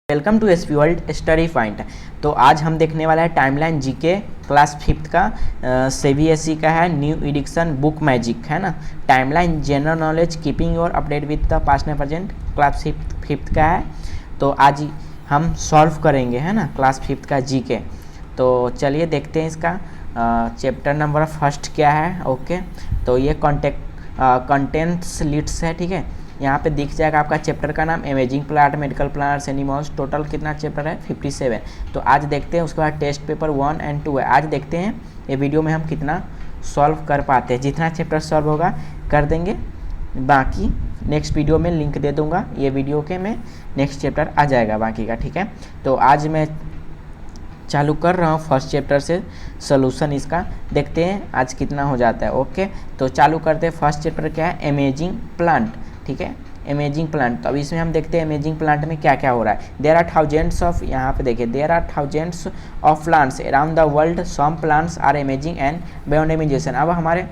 Welcome to SP world study point. तो आज हम देखने वाला है टाइमलाइन जीके क्लास 5th का सीबीएसई का है न्यू एडिशन बुक मैजिक है ना। Timeline general knowledge keeping your update with the past and present class 5th का है। तो आज हम सॉल्व करेंगे है ना क्लास 5th का जीके। तो चलिए देखते हैं इसका चैप्टर नंबर फर्स्ट क्या है। ओके, तो ये कंटेंट्स लिट्स है, ठीक है। यहाँ पे दिख जाएगा आपका चैप्टर का नाम imaging plant, medical plants, animals. Total कितना चैप्टर है 57। तो आज देखते हैं, उसके बाद टेस्ट पेपर 1 और 2 है। आज देखते हैं ये वीडियो में हम कितना सॉल्व कर पाते हैं। जितना चैप्टर सॉल्व होगा कर देंगे, बाकी नेक्स्ट वीडियो में लिंक दे दूंगा ये वीडियो के में, नेक्स्ट चैप्टर आ जाएगा बाकी का, ठीक है। तो आज मैं चालू कर रहा हूँ फर्स्ट चैप्टर से सोल्यूशन इसका, देखते हैं आज कितना हो जाता है। ओके, तो चालू करते हैं। फर्स्ट चैप्टर क्या है, इमेजिंग प्लांट, ठीक है। इमेजिंग प्लांट, तो अब इसमें हम देखते हैं इमेजिंग प्लांट में क्या क्या हो रहा है। देयर आर थाउजेंड्स ऑफ, यहाँ पे देखिए, there are thousands of plants around the world, some plants are amazing and beyond imagination. अब हमारे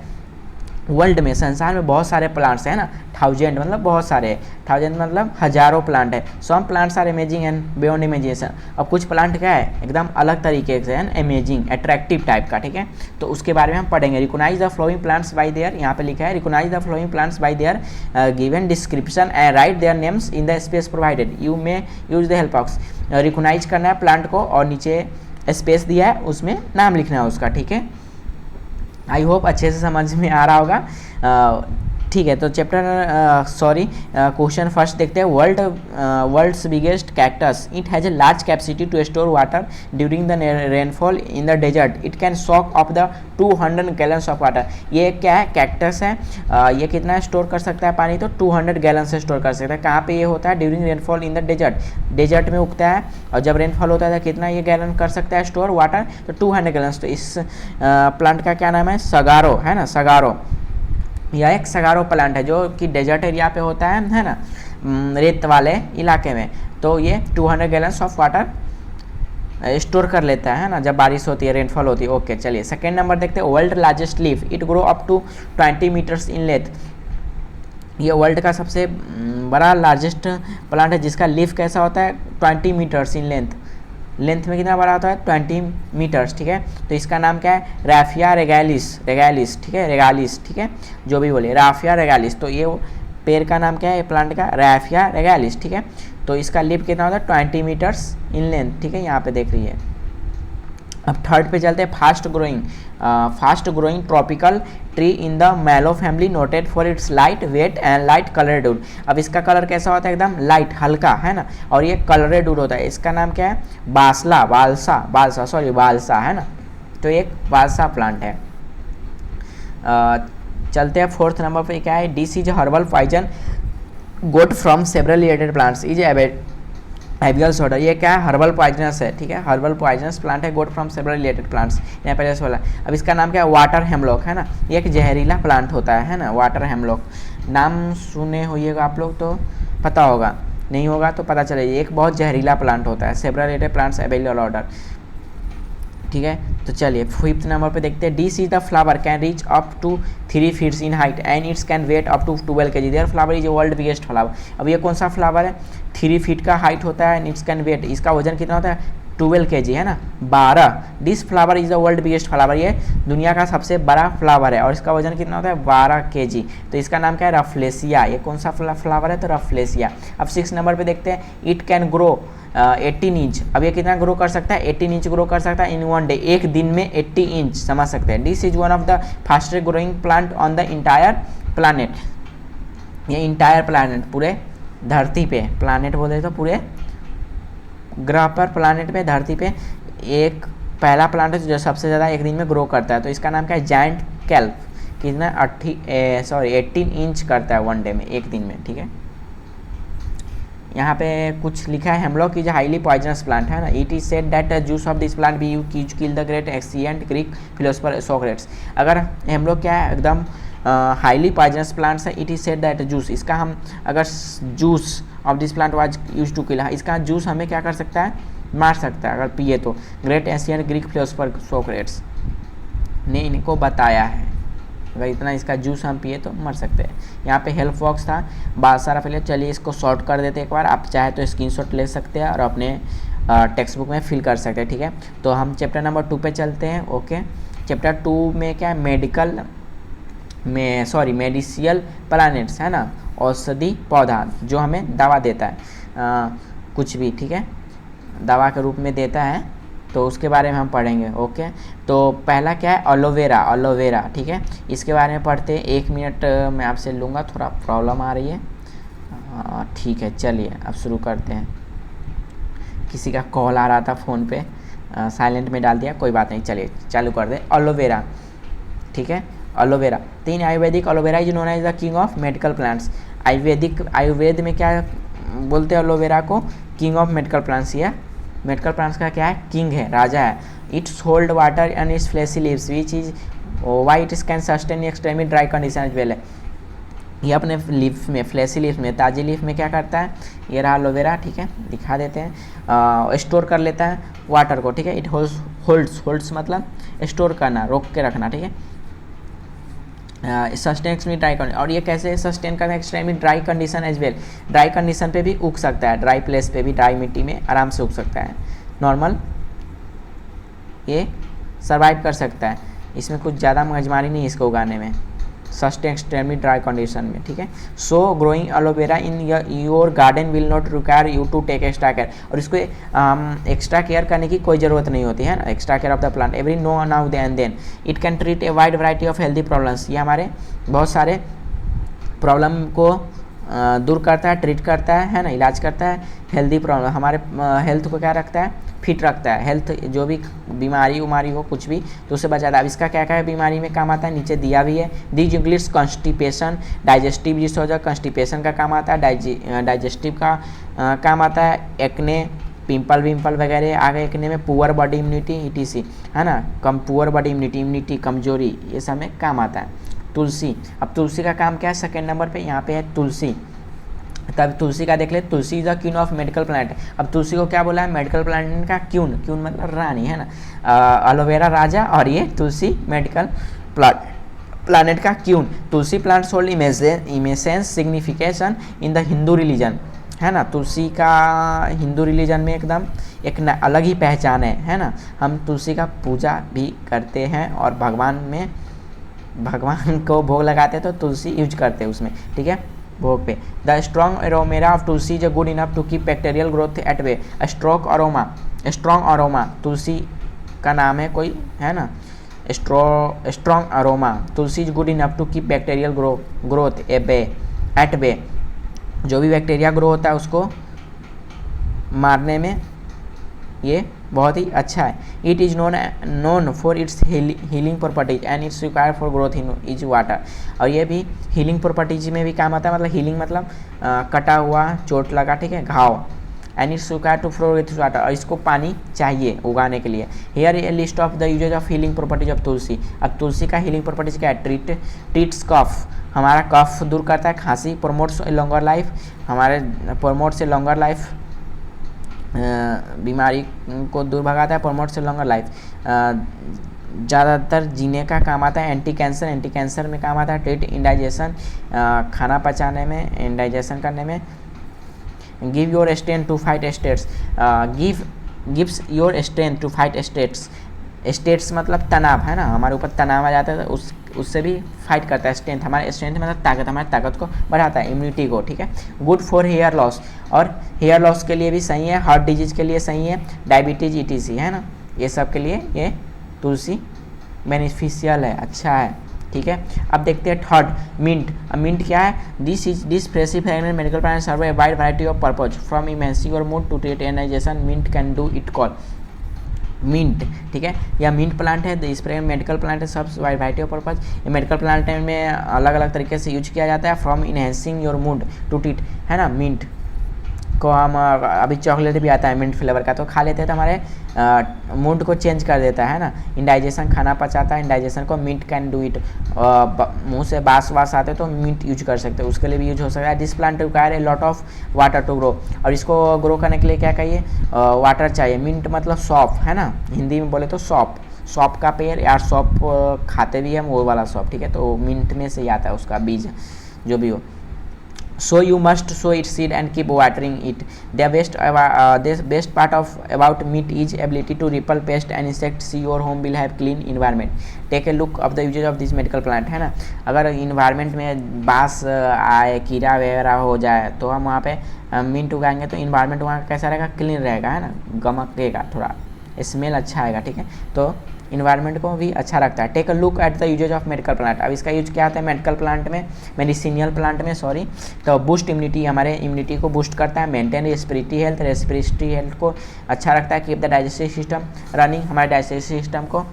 वर्ल्ड में, संसार में बहुत सारे प्लांट्स हैं ना। 1000 मतलब बहुत सारे, 1000 मतलब हजारों प्लांट है। Some plants are amazing and beyond imagination. अब कुछ प्लांट क्या है, एकदम अलग तरीके से है, इमेजिंग अट्रैक्टिव टाइप का, ठीक है। तो उसके बारे में हम पढ़ेंगे। Recognise the following plants by their, यहाँ पे लिखा है recognise the following plants by their given description and write their names in the space provided, you may use the help box. Recognise करना है प्लांट को और नीचे स्पेस दिया है, उसमें नाम लिखना है उसका, ठीक है। आई होप अच्छे से समझ में आ रहा होगा, ठीक है। तो चैप्टर क्वेश्चन फर्स्ट देखते हैं। World's biggest cactus, it has a large capacity to store water during the rainfall in the desert, it can soak up the 200 gallons of water. ये क्या है, कैक्टस है। ये कितना स्टोर कर सकता है पानी, तो 200 गैलन से स्टोर कर सकता है। कहाँ पे ये होता है, during rainfall in the desert, desert में उगता है। और जब रेनफॉल होता है तो कितना ये गैलन कर सकता है स्टोर वाटर, तो 200 गैलन्स। तो इस प्लांट का क्या नाम है, सगारो है ना, सगारो। यह एक सगारो प्लांट है जो कि डेजर्ट एरिया पे होता है ना, रेत वाले इलाके में। तो ये 200 गैलन्स ऑफ वाटर स्टोर कर लेता है ना, जब बारिश होती है, रेनफॉल होती है। ओके, चलिए सेकंड नंबर देखते हैं। World largest leaf, it grow up to 20 metres in length. ये वर्ल्ड का सबसे बड़ा लार्जेस्ट प्लांट है जिसका लीफ कैसा होता है, 20 मीटर्स इन लेंथ। लेंथ में कितना बड़ा होता है, 20 मीटर्स, ठीक है। तो इसका नाम क्या है, राफिया रेगालिस, रेगालिस, ठीक है, रेगालिस, ठीक है, जो भी बोले, राफिया रेगालिस। तो ये पेड़ का नाम क्या है, प्लांट का, राफिया रेगालिस, ठीक है। तो इसका लीफ कितना होता है, 20 मीटर्स इन लेंथ, ठीक है, यहाँ पे देख रही है। अब थर्ड पे चलते हैं। Fast growing tropical tree in the mallow family, noted for its light weight and light coloured wood. अब इसका कलर कैसा होता है, एकदम लाइट हल्का है ना, और ये कलरेड वुड होता है। इसका नाम क्या है, बालसा है ना। तो एक बालसा प्लांट है। चलते हैं फोर्थ नंबर पे, क्या है, this is herbal poison got from several related plants is एवियल सोडा। ये क्या है, हर्बल पॉइजनस है, ठीक है, हर्बल पॉइजनस प्लांट है, गोट फ्रॉम सेवरल रिलेटेड प्लांट्स, यहाँ पे जैसे बोला। अब इसका नाम क्या है, वाटर हेमलॉक है ना। ये एक जहरीला प्लांट होता है ना, वाटर हेमलॉक। नाम सुने होइएगा आप लोग तो पता होगा, नहीं होगा तो पता चलेगा। एक बहुत जहरीला प्लांट होता है। सेवरल रिलेटेड प्लांट्स एवियल ऑर्डर, ठीक है। तो चलिए फिफ्थ नंबर पे देखते हैं। This is the flower can reach up to 3 feets in height and its can weigh up to 12 kg। Their flower is world biggest flower. अब ये कौन सा फ्लावर है, 3 फीट का हाइट होता है एंड इट्स कैन वेट, इसका वजन कितना होता है, 12 kg है ना, 12। This flower is the world biggest flower, ये दुनिया का सबसे बड़ा फ्लावर है और इसका वजन कितना होता है, 12 kg। तो इसका नाम क्या है, रफलेसिया। ये कौन सा फ्लावर है, तो रफलेसिया। अब 6 नंबर पे देखते हैं। It can grow 18 inch. अब ये कितना ग्रो कर सकता है, 18 इंच ग्रो कर सकता है इन 1 डे, एक दिन में 80 इंच, समझ सकते हैं। This is one of the fastest growing plant on the entire planet. ये इंटायर प्लानट, पूरे धरती पे, प्लानट बोले तो पूरे ग्रह पर, प्लानट पे, धरती पे एक पहला प्लांट है जो सबसे ज़्यादा एक दिन में ग्रो करता है। तो इसका नाम क्या है, जायंट कैल्प। कितना 18 इंच करता है 1 डे में, एक दिन में, ठीक है। यहाँ पे कुछ लिखा है, hemlock is highly poisonous plant है ना। It is said that juice of this plant be use kill the great ancient Greek philosopher Socrates. अगर हेमलॉक क्या है, एकदम हाईली पॉइजनस प्लांट्स है। It is said that juice, इसका हम अगर juice of this plant was use to kill, इसका juice हमें क्या कर सकता है, मार सकता है अगर पिए तो। Great Asian Greek philosopher Socrates ने इनको बताया है। अगर इतना इसका जूस हम पिए तो मर सकते हैं। यहाँ पे हेल्प बॉक्स था, बहुत सारा फिल। चलिए इसको शॉर्ट कर देते एक बार, आप चाहे तो स्क्रीनशॉट ले सकते हैं और अपने टेक्स्ट बुक में फिल कर सकते हैं, ठीक है। तो हम चैप्टर नंबर 2 पे चलते हैं। ओके, चैप्टर 2 में क्या है, मेडिसियल प्लांट्स है ना, औषधि पौधा जो हमें दवा देता है, कुछ भी, ठीक है, दवा के रूप में देता है, तो उसके बारे में हम पढ़ेंगे। ओके, तो पहला क्या है, एलोवेरा, ठीक है, इसके बारे में पढ़ते हैं। 1 मिनट मैं आपसे लूँगा, थोड़ा प्रॉब्लम आ रही है। ठीक है, चलिए अब शुरू करते हैं। किसी का कॉल आ रहा था फ़ोन पे, साइलेंट में डाल दिया, कोई बात नहीं, चलिए चालू कर दे। एलोवेरा, ठीक है, aloe vera 3 Ayurvedic. Aloe vera is known as the king of medical plants. Ayurveda में क्या बोलते हैं एलोवेरा को, किंग ऑफ मेडिकल प्लांट्स। या मेडिकल प्लांट्स का क्या है, किंग है, राजा है। Its hold water and its fleshy leaves which is why it can sustain extremely dry condition as well. ये अपने लीफ में, फ्लैशी लीफ में, ताज़ी लीफ में क्या करता है, ये रहा एलोवेरा, ठीक है, दिखा देते हैं। स्टोर कर लेता है वाटर को, ठीक है। इट होल्ड्स मतलब स्टोर करना, रोक के रखना, ठीक है। सस्टेन एक्सट्रीमली ड्राई कंडीशन, और ये कैसे सस्टेन करना है, extremely dry condition as well. Dry condition पे भी उग सकता है, ड्राई प्लेस पे भी, ड्राई मिट्टी में आराम से उग सकता है, नॉर्मल ये सर्वाइव कर सकता है। इसमें कुछ ज़्यादा मगजमारी नहीं है इसको उगाने में, सस्टेन एक्सट्रीमली ड्राई कंडीशन में, ठीक है। So growing aloe vera in your garden will not require you to take extra care, और इसको एक्स्ट्रा केयर करने की कोई ज़रूरत नहीं होती है ना, extra care of the plant every no now and then. It can treat a wide variety of healthy problems, ये हमारे बहुत सारे प्रॉब्लम को दूर करता है, ट्रीट करता है ना, इलाज करता है। हेल्दी प्रॉब्लम, हमारे हेल्थ को क्या रखता है, फिट रखता है। हेल्थ जो भी बीमारी उमारी हो कुछ भी, तो उससे बचाता है। अब इसका क्या क्या है, बीमारी में काम आता है, नीचे दिया भी है। These English constipation, digestive disorder, constipation का काम आता है, डाइजेस्टिव का काम आता है। एक्ने, पिंपल विम्पल वगैरह आ गए एक्ने में। पुअर बॉडी इम्यूनिटी ETC है ना, पुअर बॉडी इम्यूनिटी कमजोरी, ये सब में काम आता है। तुलसी, अब तुलसी का काम क्या है, सेकेंड नंबर पे यहाँ पे है तुलसी। तब तुलसी का देख ले, tulsi is the queen of medical plant. अब तुलसी को क्या बोला है, मेडिकल प्लांट का क्यून, क्यून मतलब रानी है ना। एलोवेरा राजा और ये तुलसी मेडिकल प्लांट का queen. Tulsi plants hold immense signification in the Hindu religion, है ना। तुलसी का हिंदू रिलीजन में एकदम एक अलग ही पहचान है ना। हम तुलसी का पूजा भी करते हैं और भगवान को भोग लगाते हैं, तो तुलसी यूज करते हैं उसमें, ठीक है, भोग पे। The strong aroma of tulsi is good enough to keep bacterial growth at way. Strong aroma तुलसी का नाम है कोई, है ना। Strong aroma tulsi is good enough to keep bacterial growth at way. जो भी बैक्टीरिया ग्रो होता है उसको मारने में ये बहुत ही अच्छा है। It is known for its healing properties and its require for growth in is water. और ये भी हीलिंग प्रॉपर्टीज में भी काम आता है, मतलब हीलिंग मतलब कटा हुआ, चोट लगा, ठीक है, घाव। And its require to flow with water, और इसको पानी चाहिए उगाने के लिए। Here a list of the usages of healing properties of tulsi. अब तुलसी का हीलिंग प्रॉपर्टीज क्या है, ट्रीट्स कफ, हमारा कफ दूर करता है, खांसी। प्रोमोट्स लॉन्गर लाइफ, हमारे प्रमोट से लॉन्गर लाइफ, बीमारी को दूर भगाता है, प्रमोट से लॉन्गर लाइफ। ज़्यादातर जीने का काम आता है। एंटी कैंसर में काम आता है। ट्रीट इंडाइजेशन, खाना पचाने में, इंडाइजेशन करने में। Give your strength to fight states, gives your strength to fight states मतलब तनाव, है ना, हमारे ऊपर तनाव आ जाता है तो उससे भी फाइट करता है। स्ट्रेंथ, हमारे स्ट्रेंथ मतलब ताकत, हमारी ताकत को बढ़ाता है, इम्यूनिटी को, ठीक है। गुड फॉर हेयर लॉस, और हेयर लॉस के लिए भी सही है, हार्ट डिजीज के लिए सही है, डायबिटीज ETC, है ना, ये सब के लिए ये तुलसी बेनिफिशियल है, अच्छा है, ठीक है। अब देखते हैं थर्ड, मिंट। अब मिंट क्या है, this freshy fragrant medical plant serve a wide variety of purpose from immersing your mood to treat energization. Mint can do it call mint, ठीक है। यह मिंट प्लांट है, इस पर मेडिकल प्लांट है, सब वाइड वैरायटी ऑफ पर्पज। ये medical plant में अलग अलग तरीके से यूज किया जाता है। From enhancing your mood to treat, है ना। मिंट को हम अभी चॉकलेट भी आता है मिंट फ्लेवर का, तो खा लेते हैं तो हमारे मूड को चेंज कर देता है ना। इंडाइजेशन, खाना पचाता है, इंडाइजेशन को मिंट कैन डू इट। मुंह से बास आते तो मिंट यूज कर सकते हैं, उसके लिए भी यूज हो सकता है। This plant require a lot of water to grow, और इसको ग्रो करने के लिए क्या चाहिए, वाटर चाहिए। मिंट मतलब सौंफ, है ना, हिंदी में बोले तो सौंफ का पेड़, या सौंफ खाते भी हम वो वाला सौंफ, ठीक है, तो मिंट में से ही आता है उसका बीज, जो भी हो। So you must sow its seed and keep watering it. The best part of about meat is ability to repel pests and insects. See your home will have clean environment. Take a look of the uses of this medical plant, है ना। अगर environment में बास आए, कीड़ा वगैरह हो जाए, तो हम वहाँ पे मिंट उगाएंगे तो इन्वायरमेंट वहाँ कैसा रहेगा, क्लीन रहेगा, है ना, गमकेगा, थोड़ा स्मेल अच्छा आएगा, ठीक है, तो इन्वायरमेंट को भी अच्छा रखता है। Take a look at the usages of medical plant. अब इसका यूज क्या होता है मेडिकल प्लांट में, मेडिसिनियल प्लांट में, सॉरी, तो बूस्ट इम्यूनिटी, हमारे इम्यूनिटी को बूस्ट करता है, मेंटेन रेस्पिरेटरी हेल्थ को अच्छा रखता है, keep the digestive system running, हमारे डाइजेस्टिव सिस्टम को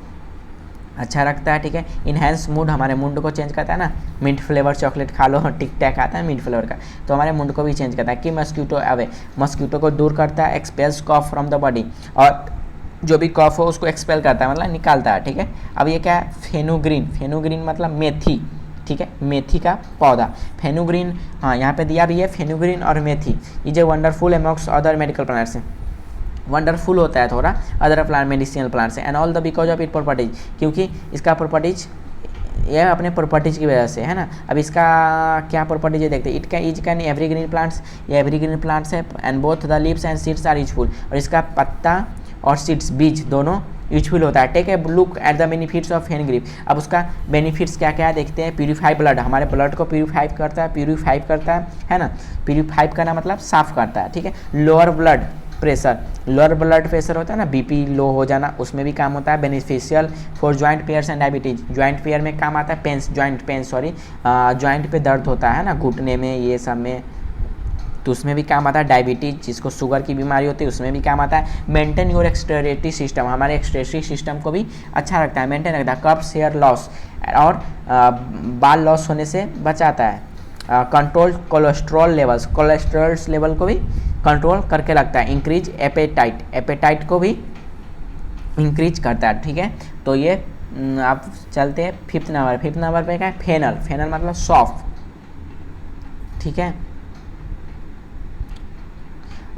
अच्छा रखता है, ठीक है। इनहेंस मूड, हमारे मूड को चेंज करता है ना, मिंट फ्लेवर चॉकलेट खा लो, टिक टैक आता है मिंट फ्लेवर का, तो हमारे मूड को भी चेंज करता है। कि मस्कीटो अवे, मस्कीटो को दूर करता है, expels cough from the body, और जो भी कॉफ हो उसको एक्सपेल करता है, मतलब निकालता है, ठीक है। अब ये क्या है, फेनुग्रीन, फेनुग्रीन मतलब मेथी, ठीक है, मेथी का पौधा, फेनुग्रीन, हाँ यहाँ पे दिया भी है, फेनुग्रीन और methi is a wonderful amongst other medical plants, wonderful होता है थोड़ा अदर प्लांट मेडिसिनल प्लांट से, and all the because of it properties, क्योंकि इसका प्रॉपर्टीज यह अपने प्रॉपर्टीज की वजह से, है ना। अब इसका क्या प्रॉपर्टीज है देखते हैं। इट कैन एवरीग्रीन प्लांट्स, ये एवरीग्रीन प्लांट्स है, and both the leaves and seeds are useful, और इसका पत्ता और सीड्स बीज दोनों यूजफुल होता है। Take a look at the benefits of fenugreek. अब उसका बेनिफिट्स क्या क्या है देखते हैं। प्यूरीफाई ब्लड, हमारे ब्लड को प्यूरीफाई करता है ना, प्यूरीफाई करना मतलब साफ करता है, ठीक है। लोअर ब्लड प्रेशर होता है ना, बीपी लो हो जाना, उसमें भी काम होता है। Beneficial for joint pairs and diabetes, joint pair में काम आता है, जॉइंट पे दर्द होता है ना, घुटने में, ये सब में, तो उसमें भी काम आता है। डायबिटीज, जिसको शुगर की बीमारी होती है, उसमें भी काम आता है। मेंटेन योर एक्सक्रीटरी सिस्टम, हमारे एक्सक्रीटरी सिस्टम को भी अच्छा रखता है, मेंटेन रखता है। कप्स हेयर लॉस, और बाल लॉस होने से बचाता है। कंट्रोल कोलेस्ट्रॉल लेवल को भी कंट्रोल करके रखता है। इंक्रीज एपेटाइट को भी इंक्रीज करता है, ठीक है। तो ये आप चलते हैं फिफ्थ नंबर पे क्या है, फेनल मतलब सौंफ, ठीक है।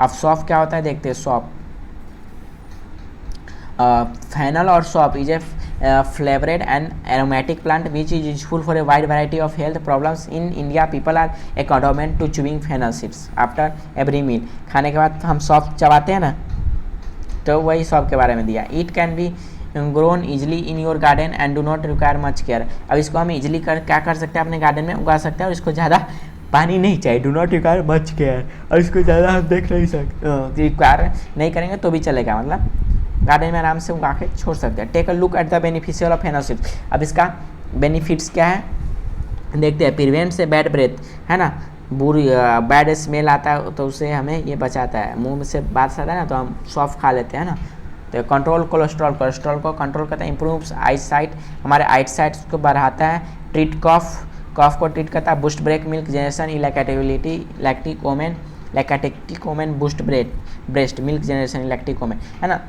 अब सौंफ क्या होता है देखते हैं। सौंफ, फेनल और सौंफ is a flavored and aromatic plant which is useful for a wide variety of health problems. In India people are accustomed to chewing fennel seeds after every meal. खाने के बाद हम सौंफ चबाते हैं ना, तो वही सौंफ के बारे में दिया। It can be grown easily in your garden and do not require much care. अब इसको हम इजीली क्या कर सकते हैं, अपने गार्डन में उगा सकते हैं, और इसको ज़्यादा पानी नहीं चाहिए, do not require much care, और इसको ज़्यादा हम देख नहीं सकते, रिक्वायर नहीं करेंगे तो भी चलेगा, मतलब गार्डन में आराम से उगा के छोड़ सकते हैं। Take a look at the beneficial of fennel seeds. अब इसका बेनिफिट्स क्या है देखते हैं। प्रिवेंट से बैड ब्रेथ, है ना, बुरी बैड स्मेल आता है तो उससे हमें ये बचाता है। मुंह से बात आता है ना तो हम सौंफ खा लेते हैं ना। तो कंट्रोल कोलेस्ट्रॉल को कंट्रोल करता है। इंप्रूव्स आई साइट, हमारे आई साइट को बढ़ाता है। ट्रीट कॉफ को ट्रीट करता है। Boost break milk generation lactic women boost breast milk generation lactic women, है ना।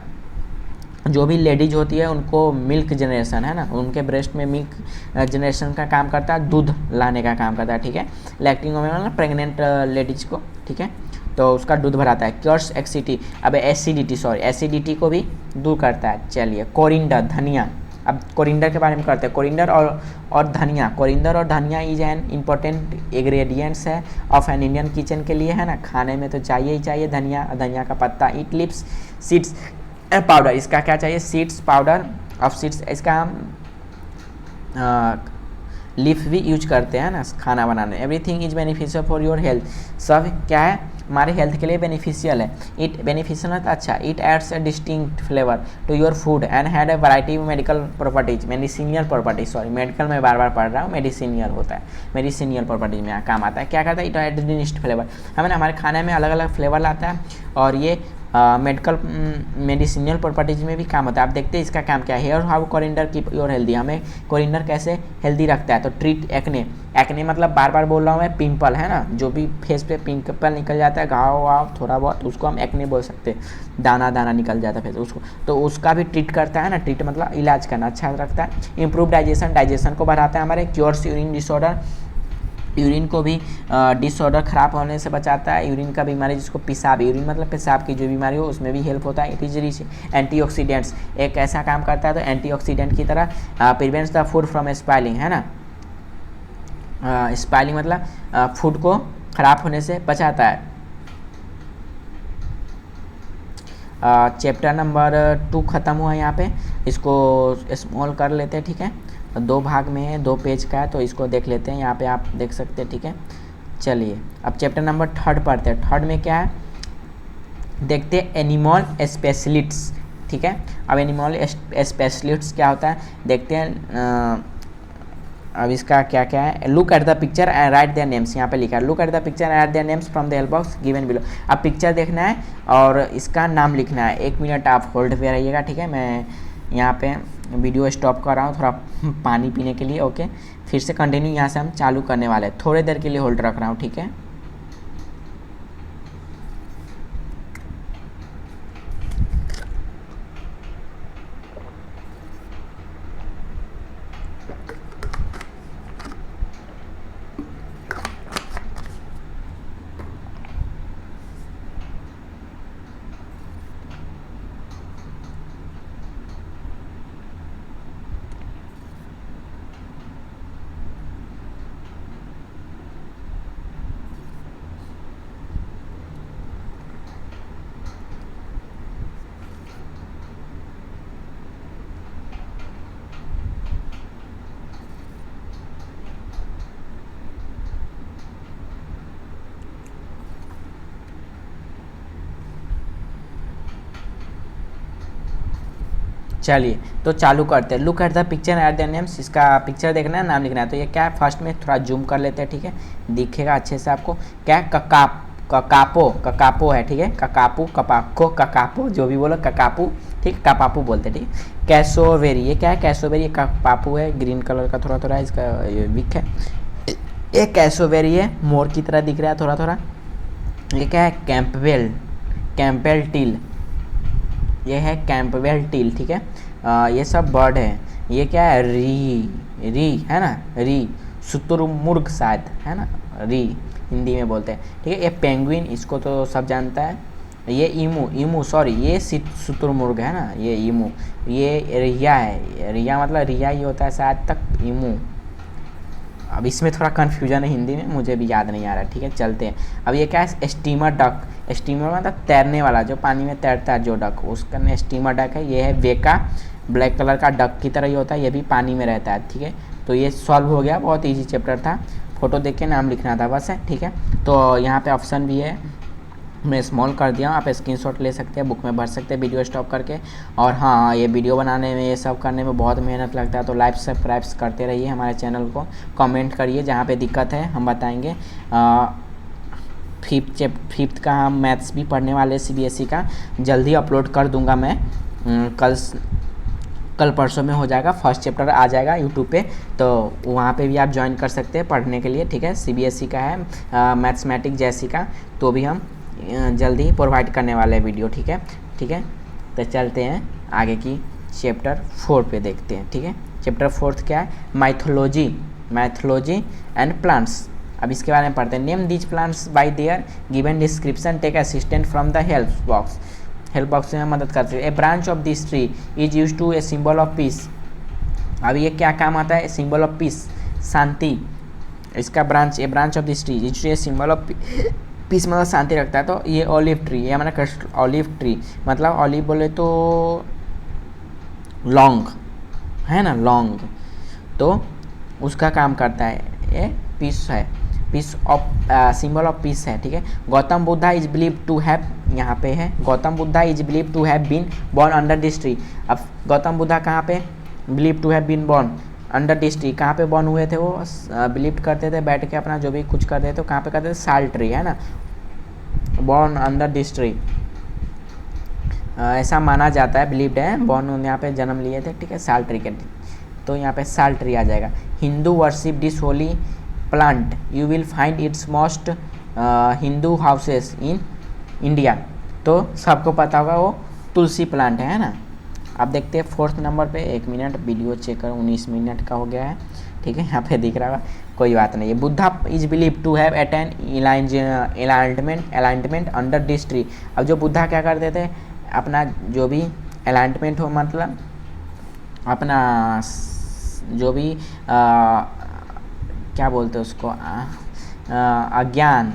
जो भी लेडीज होती है उनको मिल्क जनरेशन, है ना, उनके ब्रेस्ट में मिल्क जनरेशन का काम करता है, दूध लाने का काम करता है, ठीक है। लैक्टिक ओमेन मतलब प्रेग्नेंट लेडीज को, ठीक है, तो उसका दूध भराता है। क्योर्स एसिडिटी को भी दूर करता है। चलिए, कोरिंडर, धनिया। अब कोरिंडर के बारे में करते हैं। कोरिंडर और धनिया इज एन इम्पोर्टेंट इंग्रेडिएंट्स है ऑफ एन इंडियन किचन के लिए, है ना। खाने में तो चाहिए ही चाहिए धनिया का पत्ता। इट लिप्स सीड्स पाउडर, इसका क्या चाहिए, सीड्स पाउडर ऑफ सीड्स, इसका हम लीफ भी यूज करते हैं ना खाना बनाने। Everything is beneficial for your health, सब क्या है हमारे हेल्थ के लिए बेनिफिशियल है। इट बेनिफिशियल है तो अच्छा। It adds a distinct flavour to your food and had a variety of medical properties, medical में बार पढ़ रहा हूँ, मेडिसिनियल होता है, मेडिसिनियल प्रॉपर्टीज में काम आता है। क्या करता है, इट एड्स डिस्टिंक्ट फ्लेवर, हमें हमारे खाने में अलग अलग फ्लेवर लाता है, और ये मेडिसिनल प्रॉपर्टीज में भी काम होता है। आप देखते हैं इसका काम क्या है। Here how coriander keep your healthy, हमें कोरिंडर कैसे हेल्दी रखता है। तो ट्रीट एक्ने मतलब बार बोल रहा हूँ मैं, पिंपल, है ना, जो भी फेस पे पिंपल निकल जाता है, घाव वाव थोड़ा बहुत, उसको हम एक्ने बोल सकते हैं। दाना निकल जाता है फेस उसको, तो उसका भी ट्रीट करता है ना। ट्रीट मतलब इलाज करना, अच्छा रखता है। इंप्रूव डाइजेशन को बढ़ाता है हमारे। क्योर्स यूरिन डिसऑर्डर, यूरिन को भी डिसऑर्डर ख़राब होने से बचाता है। यूरिन का बीमारी जिसको पेशाब, यूरिन मतलब पेशाब की जो बीमारी हो उसमें भी हेल्प होता है। इट इज रिच एंटीऑक्सीडेंट्स, एक ऐसा काम करता है तो एंटीऑक्सीडेंट की तरह prevents the food from spoiling, है ना। स्पाइलिंग मतलब फूड को ख़राब होने से बचाता है। चैप्टर नंबर 2 ख़त्म हुआ यहाँ पे, इसको स्मॉल कर लेते हैं, ठीक है। 2 भाग में है, 2 पेज का है, तो इसको देख लेते हैं। यहाँ पे आप देख सकते हैं, ठीक है। चलिए अब चैप्टर नंबर 3 पढ़ते हैं। 3 में क्या है देखते हैं, एनिमल स्पेशलिस्ट्स, ठीक है। अब एनिमल स्पेशलिस्ट्स क्या होता है देखते हैं। अब इसका क्या क्या है, look at the picture and write their names, यहाँ पे लिखा है look at the picture and write their names from the help box given below. अब पिक्चर देखना है और इसका नाम लिखना है। 1 मिनट आप होल्ड पे रहिएगा, ठीक है। मैं यहाँ पे वीडियो स्टॉप कर रहा हूँ थोड़ा पानी पीने के लिए, ओके। फिर से कंटिन्यू यहाँ से हम चालू करने वाले हैं, थोड़ी देर के लिए होल्ड रख रहा हूँ, ठीक है। चलिए तो चालू करते हैं। Look at the picture at the names, इसका पिक्चर देखना है, नाम लिखना है। तो ये क्या है, फर्स्ट में थोड़ा जूम कर लेते हैं, ठीक है, दिखेगा अच्छे से आपको। क्या है, ककापो है, ठीक है। ककापू, कपाको, ककापो, जो भी बोलो ककापू, ठीक, कपापू बोलते हैं, ठीक है। कैसोवेरी, ये क्या है, कैसोवेरी कपापू है, ग्रीन कलर का थोड़ा थोड़ा इसका विक है। ये कैसोवेरी है, मोर की तरह दिख रहा है थोड़ा थोड़ा। ये क्या है, कैंपेल टील, ये है कैंपवेल टील, ठीक है। ये सब बर्ड है। ये क्या है, री है ना, री, शुतुरमुर्ग शायद, है ना, री हिंदी में बोलते हैं, ठीक है। ये पेंगुइन, इसको तो सब जानता है। ये ईमू सॉरी, ये शुतुरमुर्ग है ना, ये ईमू। ये रिया है, रिया मतलब रिया ही होता है शायद तक, ईमू। अब इसमें थोड़ा कन्फ्यूजन है हिंदी में, मुझे भी याद नहीं आ रहा, ठीक है। चलते हैं। अब ये क्या है, स्टीमर डक, स्टीमर मतलब तैरने वाला, जो पानी में तैरता है जो डक, उसका स्टीमर डक है। ये है वेका, ब्लैक कलर का डक की तरह ही होता है, ये भी पानी में रहता है, ठीक है। तो ये सॉल्व हो गया, बहुत ईजी चैप्टर था। फोटो देख के नाम लिखना था बस है, ठीक है। तो यहाँ पे ऑप्शन भी है, मैं स्मॉल कर दिया हूँ, आप स्क्रीनशॉट ले सकते हैं, बुक में भर सकते हैं वीडियो स्टॉप करके। और हाँ, ये वीडियो बनाने में, ये सब करने में बहुत मेहनत लगता है, तो लाइक सब्सक्राइब करते रहिए हमारे चैनल को, कमेंट करिए जहाँ पे दिक्कत है हम बताएंगे। फिफ्थ का हम मैथ्स भी पढ़ने वाले CBSE का, जल्दी अपलोड कर दूंगा मैं। कल परसों में हो जाएगा, फर्स्ट चैप्टर आ जाएगा यूट्यूब पे, तो वहाँ पे भी आप ज्वाइन कर सकते हैं पढ़ने के लिए, ठीक है। CBSE का है मैथमेटिक जैसी का, तो भी हम जल्दी प्रोवाइड करने वाले वीडियो, ठीक है, ठीक है। तो चलते हैं आगे की चैप्टर 4 पे देखते हैं, ठीक है। चैप्टर 4 क्या है, माइथोलॉजी एंड प्लांट्स। अब इसके बारे में पढ़ते हैं। Name these plants by their given description, take assistant from the help box में मदद करते हैं। A branch of this tree is use to a symbol of peace. अब ये क्या काम आता है, सिंबल ऑफ पीस, शांति। इसका branch, A branch of this tree is a symbol of piece मतलब शांति रखता है। तो ये ऑलिव ट्री, ये हमारा ऑलिव ट्री मतलब ऑलिव बोले तो लौंग है ना, लौंग, तो उसका काम करता है। ये पीस है, peace of symbol of peace है, ठीक है। Gautam Buddha is believe to have, यहाँ पे है Gautam Buddha is believe to have been born under this tree. अब गौतम बुद्धा कहाँ पे, believe to have been born under this tree, कहाँ पे बॉर्न हुए थे वो, बिलीव करते थे बैठ के अपना जो भी कुछ करते थे, तो कहाँ पे करते थे, साल ट्री, है ना, बॉर्न अंडर दिस ट्री, ऐसा माना जाता है, बिलीव्ड है, बॉर्न यहाँ पे जन्म लिए थे, ठीक है, साल ट्री के, तो यहाँ पे साल ट्री आ जाएगा। Hindu worship this Holi plant, you will find its most Hindu houses in India. तो सबको पता होगा वो तुलसी प्लांट है ना। अब देखते हैं फोर्थ नंबर पे, 1 मिनट वीडियो चेक कर, 19 मिनट का हो गया है, ठीक है, यहाँ पे दिख रहा है, कोई बात नहीं है। Buddha is believe to have attain alignment under this tree. अब जो बुद्धा क्या करते थे, अपना जो भी एलाइनमेंट हो, मतलब अपना जो भी क्या बोलते हैं उसको, अज्ञान,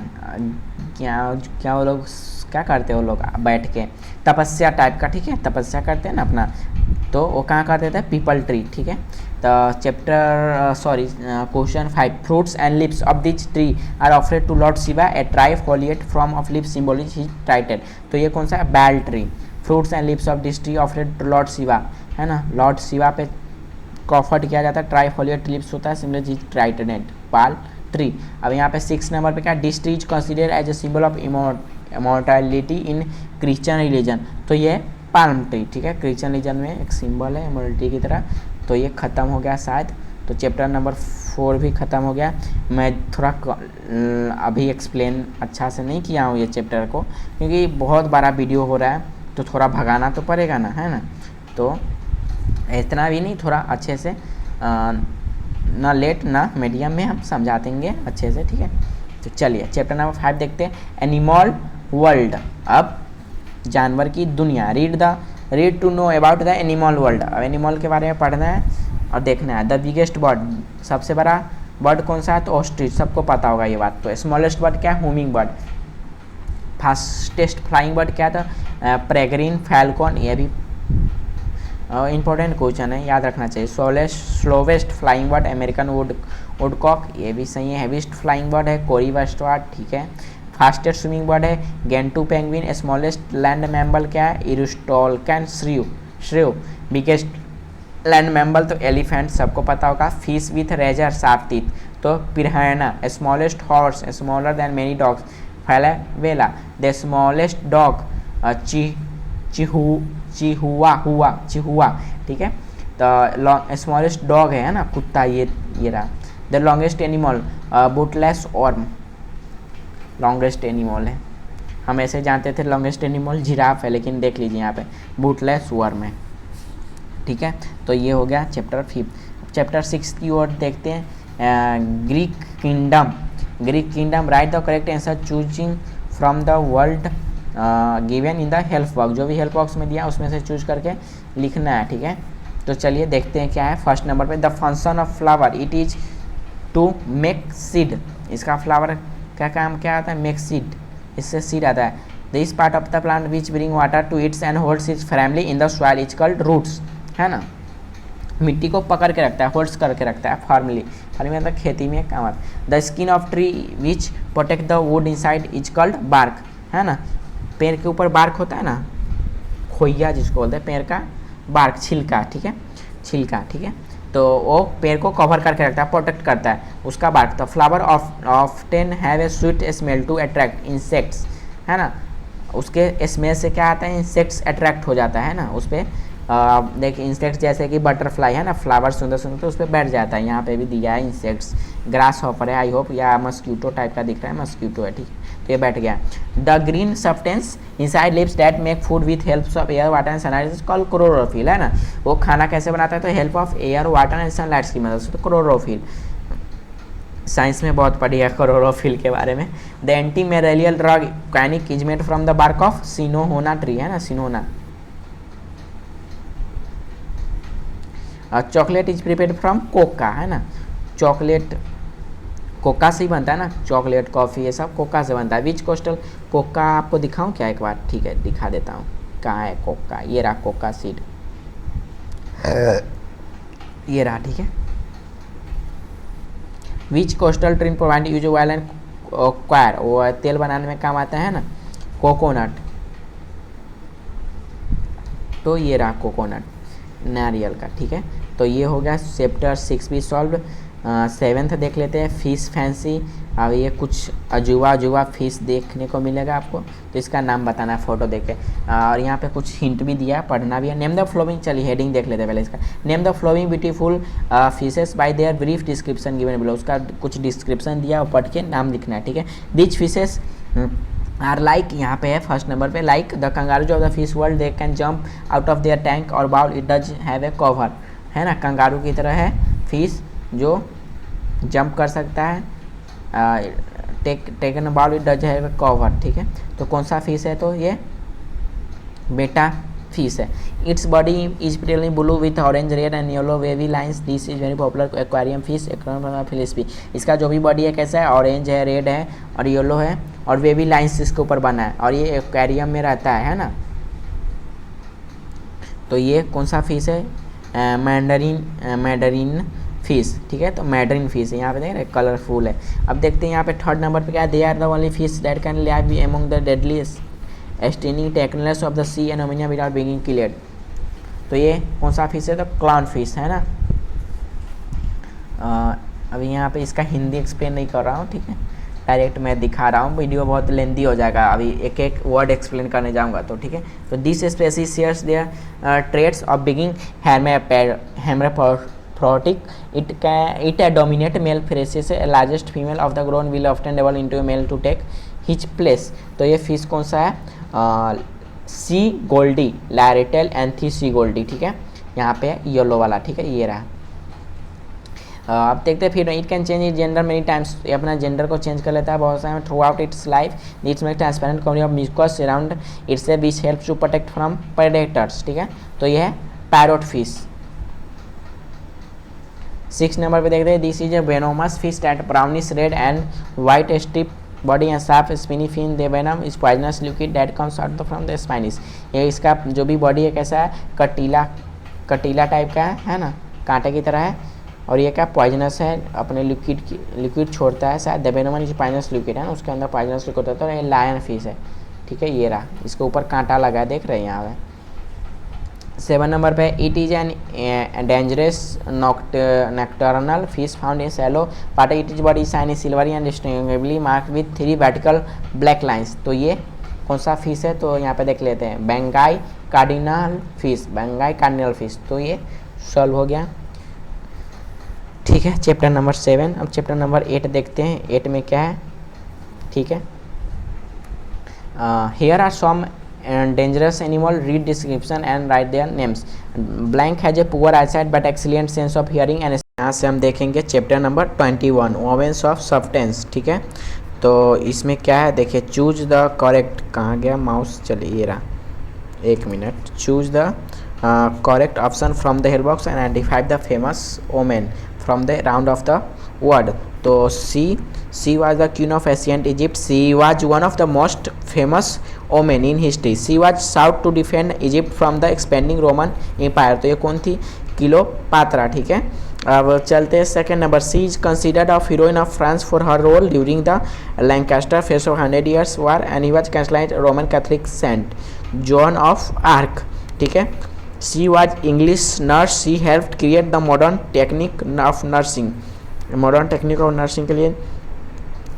क्या वो लोग क्या करते हैं, वो लोग बैठ के तपस्या टाइप का, ठीक है, तपस्या करते हैं ना अपना, तो वो कहाँ करते थे, पीपल ट्री, ठीक है। तो chapter question 5, fruits and lips of this tree are offered to Lord Shiva, a trifoliate from of lip symbolise his title. तो ये कौन सा है, bael tree. Fruits and lips of this tree offered to Lord Shiva, है ना, लॉर्ड शिवा पे offered किया जाता है। ट्राइफोलिएट लिप्स होता है, symbol his trident, palm tree. अब यहाँ पे 6 नंबर पे क्या, this tree is consider as a symbol of immortality in Christian religion. तो ये पाल्म ट्री, ठीक है, क्रिश्चियन रिलीजन में एक सिंबल है इमॉर्टैलिटी की तरह। तो ये ख़त्म हो गया शायद, तो चैप्टर नंबर 4 भी ख़त्म हो गया। मैं थोड़ा अभी एक्सप्लेन अच्छा से नहीं किया हूँ ये चैप्टर को, क्योंकि बहुत बड़ा वीडियो हो रहा है, तो थोड़ा भगाना तो पड़ेगा ना, है ना। तो इतना भी नहीं, थोड़ा अच्छे से ना लेट ना मीडियम में हम समझा देंगे अच्छे से, ठीक है। तो चलिए चैप्टर नंबर 5 देखते हैं, एनिमल वर्ल्ड। अब जानवर की दुनिया, read to know about the animal world. अब एनिमल के बारे में पढ़ना है और देखना है। द बिगेस्ट बर्ड, सबसे बड़ा बर्ड कौन सा है, तो ऑस्ट्रिच, सबको पता होगा ये बात। तो स्मॉलेस्ट बर्ड क्या है, homing bird. Fastest flying bird क्या था, पेरेग्रिन फैल्कन, ये भी इंपॉर्टेंट क्वेश्चन है, याद रखना चाहिए। Slowest flying bird American Woodcock, ये भी सही है। हेवीस्ट फ्लाइंग बर्ड है कोरी बस्टर्ड, ठीक है। फास्टेस्ट स्विमिंग बर्ड है gentoo penguin. Smallest land mammal क्या है, Etruscan shrew. Biggest land mammal तो एलिफेंट, सबको पता होगा। Fish with razor sharp teeth, तो piranha. Smallest horse smaller than many dogs, Falabella. The smallest dog chihuahua, ठीक है। तो स्मॉलेस्ट डॉग है ना, कुत्ता, ये रहा। The longest animal bootlace worm, longest animal है। हम ऐसे जानते थे लॉन्गेस्ट एनिमल जिराफ है, लेकिन देख लीजिए यहाँ पे बूटलेस वर्म है, ठीक है। तो ये हो गया चैप्टर 5। चैप्टर 6 की ओर देखते हैं, Greek kingdom. Right the correct answer choosing from the world given in the help box. जो भी हेल्प बॉक्स में दिया उसमें से चूज करके लिखना है, ठीक है। तो चलिए देखते हैं क्या है। फर्स्ट नंबर पे, the function of flower, it is to make seed. इसका फ्लावर का काम क्या आता है, मेक सीड, इससे सीड आता है। This part of the plant which bring water to its and holds its family in the soil is called roots, है ना। मिट्टी को पकड़ के रखता है, होल्ड्स करके रखता है, फार्मली मतलब खेती में काम आता है। The skin of tree which protect the wood inside is called bark, है ना। पेड़ के ऊपर बार्क होता है ना, खोइया जिसको बोलते हैं, पेड़ का बार्क, छिलका, ठीक है, छिलका, ठीक है। तो वो पेड़ को कवर करके रखता है, प्रोटेक्ट करता है उसका बार्क। तो flower often have a sweet smell to attract insects, है ना। उसके स्मेल से क्या आता है, इंसेक्ट्स अट्रैक्ट हो जाता है ना उस पर। देखिए इंसेक्ट्स जैसे कि बटरफ्लाई है ना, फ्लावर सुंदर सुंदर, तो उस पर बैठ जाता है। यहाँ पे भी दिया है इंसेक्ट्स, ग्रास हॉपर है आई होप, या मस्क्यूटो टाइप का दिख रहा है, मस्क्यूटो है, ठीक है। तो ये बैठ गया। The green substance inside lips that make food with help of air water and sunlight is called chlorophyll, है ना। वो खाना कैसे बनाता है, तो help of air water and sunlight की मदद से, तो क्लोरोफिल। साइंस में बहुत पढ़ी है क्लोरोफिल के बारे में। The anti malarial drug quinine is made from the bark of cinchona tree, है ना, cinchona. Chocolate is prepared from cocoa, है ना। चॉकलेट कोका से ही बनता है ना, चॉकलेट कॉफ़ी ये सब कोका से बनता है। विच कोस्टल, कोका आपको दिखाऊं क्या एक बार, ठीक है दिखा देता हूँ। कहाँ है कोका, ये रहा कोका सीड, ये रहा, ठीक है। Which coastal tree provide use oil and coir, वो तेल बनाने में काम आता है ना, कोकोनट। तो ये रहा कोकोनट, नारियल का, ठीक है। तो ये हो गया चैप्टर 6 भी सॉल्व। 7th देख लेते हैं, फिश फैंसी। अब ये कुछ अजूबा फिश देखने को मिलेगा आपको, तो इसका नाम बताना है फोटो देख के। और यहाँ पे कुछ हिंट भी दिया है, पढ़ना भी है। नेम द फ्लोइंग, चलिए हेडिंग देख लेते हैं पहले इसका। Name the flowing beautiful fishes bye there brief description given below, उसका कुछ डिस्क्रिप्शन दिया और पढ़ के नाम लिखना है, ठीक है। दिच फिशेस आर लाइक, यहाँ पे है फर्स्ट नंबर पे, like the kangaroos of the fish world, they can jump out of their tank और bowl, it does have a cover, है ना, कंगारू की तरह है फिश जो जंप कर सकता है, taken bowl, it does have a cover, ठीक है। तो कौन सा फिश है, तो ये बेटा फिश है। Its body is purely blue with orange red and yellow wavy lines, this is very popular aquarium fish, फिलिस्पी। इसका जो भी बॉडी है कैसा है, ऑरेंज है, रेड है और येलो है और वेवी लाइंस इसके ऊपर बना है और ये एक्वेरियम में रहता है ना। तो ये कौन सा फिश है, मैडरीन फिश, ठीक है। तो मैडरीन फिश है, यहाँ पे देख रहे कलरफुल है। अब देखते हैं यहाँ पे थर्ड नंबर पे क्या है, they are the only fish that can live among the deadliest stinging tentacles of the sea and ammonia without being killed. तो ये कौन सा फिश है, तो क्लाउन फिश है ना। अभी यहाँ पे इसका हिंदी एक्सप्लेन नहीं कर रहा हूँ, ठीक है, डायरेक्ट मैं दिखा रहा हूँ, वीडियो बहुत लेंदी हो जाएगा, अभी एक एक वर्ड एक्सप्लेन करने जाऊँगा तो, ठीक है। तो this species shares their trades of being hermaphroditic, it dominate male species, largest female of the grown will often develop into a male to take his place। तो ये फिश कौन सा है, सी गोल्डी, लैरेटेल एंथी सी गोल्डी, ठीक है, यहाँ पे येलो वाला, ठीक है, ये रहा। अब देखते हैं फिर, it can change it gender many times, ये अपना जेंडर को चेंज कर लेता है बहुत सारे throughout its life, its make transparent covering of mucus around its which help to protect from predators, ठीक है। तो ये है पैरोट फिश। 6 नंबर पे देखते हैं, this is a venomous fish that brownish red and white strip body and sharp spiny fin, they venom is poisonous liquid that comes out from the spines. ये इसका जो भी बॉडी है कैसा है, कटीला टाइप का है ना, कांटे की तरह है और ये क्या पॉइजनस है, अपने लिक्विड छोड़ता है शायद, the venom is poisonous liquid है ना, उसके अंदर पॉइजनस लिक्विड होता है। तो ये लायन फिश है, ठीक है, ये रहा, इसके ऊपर कांटा लगा है, देख रहे हैं यहाँ पे। 7 नंबर पे, it is an dangerous nocturnal fish found in shallow water, it is body shiny silvery and distinguishably marked with 3 vertical black lines. तो ये कौन सा फिश है, तो यहाँ पे देख लेते हैं, बेंगाई कार्डिनल फिश, बेंगाई कार्डिनल फिश। तो ये सॉल्व हो गया, ठीक है, चैप्टर नंबर 7। अब चैप्टर नंबर 8 देखते हैं, 8 में क्या है, ठीक है। Here are some dangerous animal, read description and write their names। blank has a poor eyesight but excellent sense of hearing and यहाँ से हम देखेंगे chapter number 21 Owens of substance, ठीक है। तो इसमें क्या है देखिए, चूज द करेक्ट, कहाँ गया माउस, चलिए ये रहा, 1 minute, choose the correct option from the help box and identify the famous women from the round of the word. तो she was the queen of ancient Egypt, she was one of the most famous women in history, she was sought to defend Egypt from the expanding Roman Empire। तो ये कौन थी, Cleopatra, ठीक है। अब चलते हैं second number, she is considered of heroine of France for her role during the Lancaster phase of 100 Years War and he was Catholic Roman Catholic Saint Joan of Arc, ठीक है। She was English nurse, she helped create the modern technique of nursing, modern technique of nursing के लिए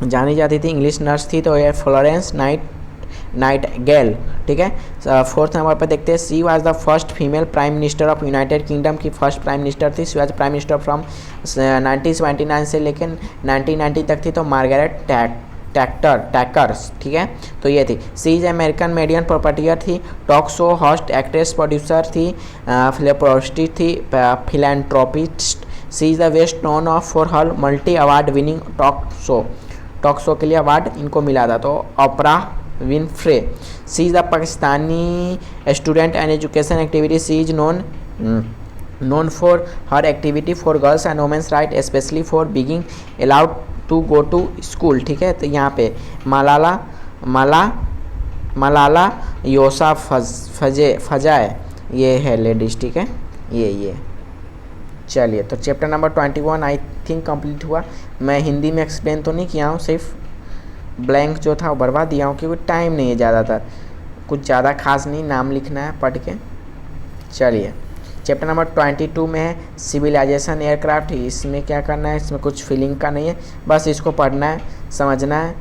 जानी जाती थी, English nurse थी। तो ये फ्लोरेंस नाइटगेल, ठीक है। 4th नंबर पर देखते हैं, she was the first female prime minister of United kingdom की फर्स्ट प्राइम मिनिस्टर थी, she was prime minister from 1979 से लेकिन 1990 तक थी। तो मार्गरेट टैकर्स, ठीक है। तो ये थी, she is American median proprietor थी, talk show host, actress, producer थी, फिलोप्रोस्टिट थी, philanthropist. She is the best known of for her multi award winning talk show के लिए अवार्ड इनको मिला था। तो Oprah Winfrey. She is the Pakistani student and education activity, she is known for her activity for girls and women's right, especially for being allowed to go to school, ठीक है। तो यहाँ पे मलाला योसा फजाए ये है लेडीज, ठीक है, ये चलिए। तो chapter number 21 I think complete हुआ। मैं हिंदी में एक्सप्लेन तो नहीं किया हूँ, सिर्फ ब्लैंक जो था वो बर्बाद दिया हूँ क्योंकि टाइम नहीं है ज़्यादातर, कुछ ज़्यादा खास नहीं, नाम लिखना है पढ़ के। चलिए चैप्टर नंबर 22 में है सिविलाइजेशन एयरक्राफ्ट। इसमें क्या करना है, इसमें कुछ फीलिंग का नहीं है, बस इसको पढ़ना है, समझना है,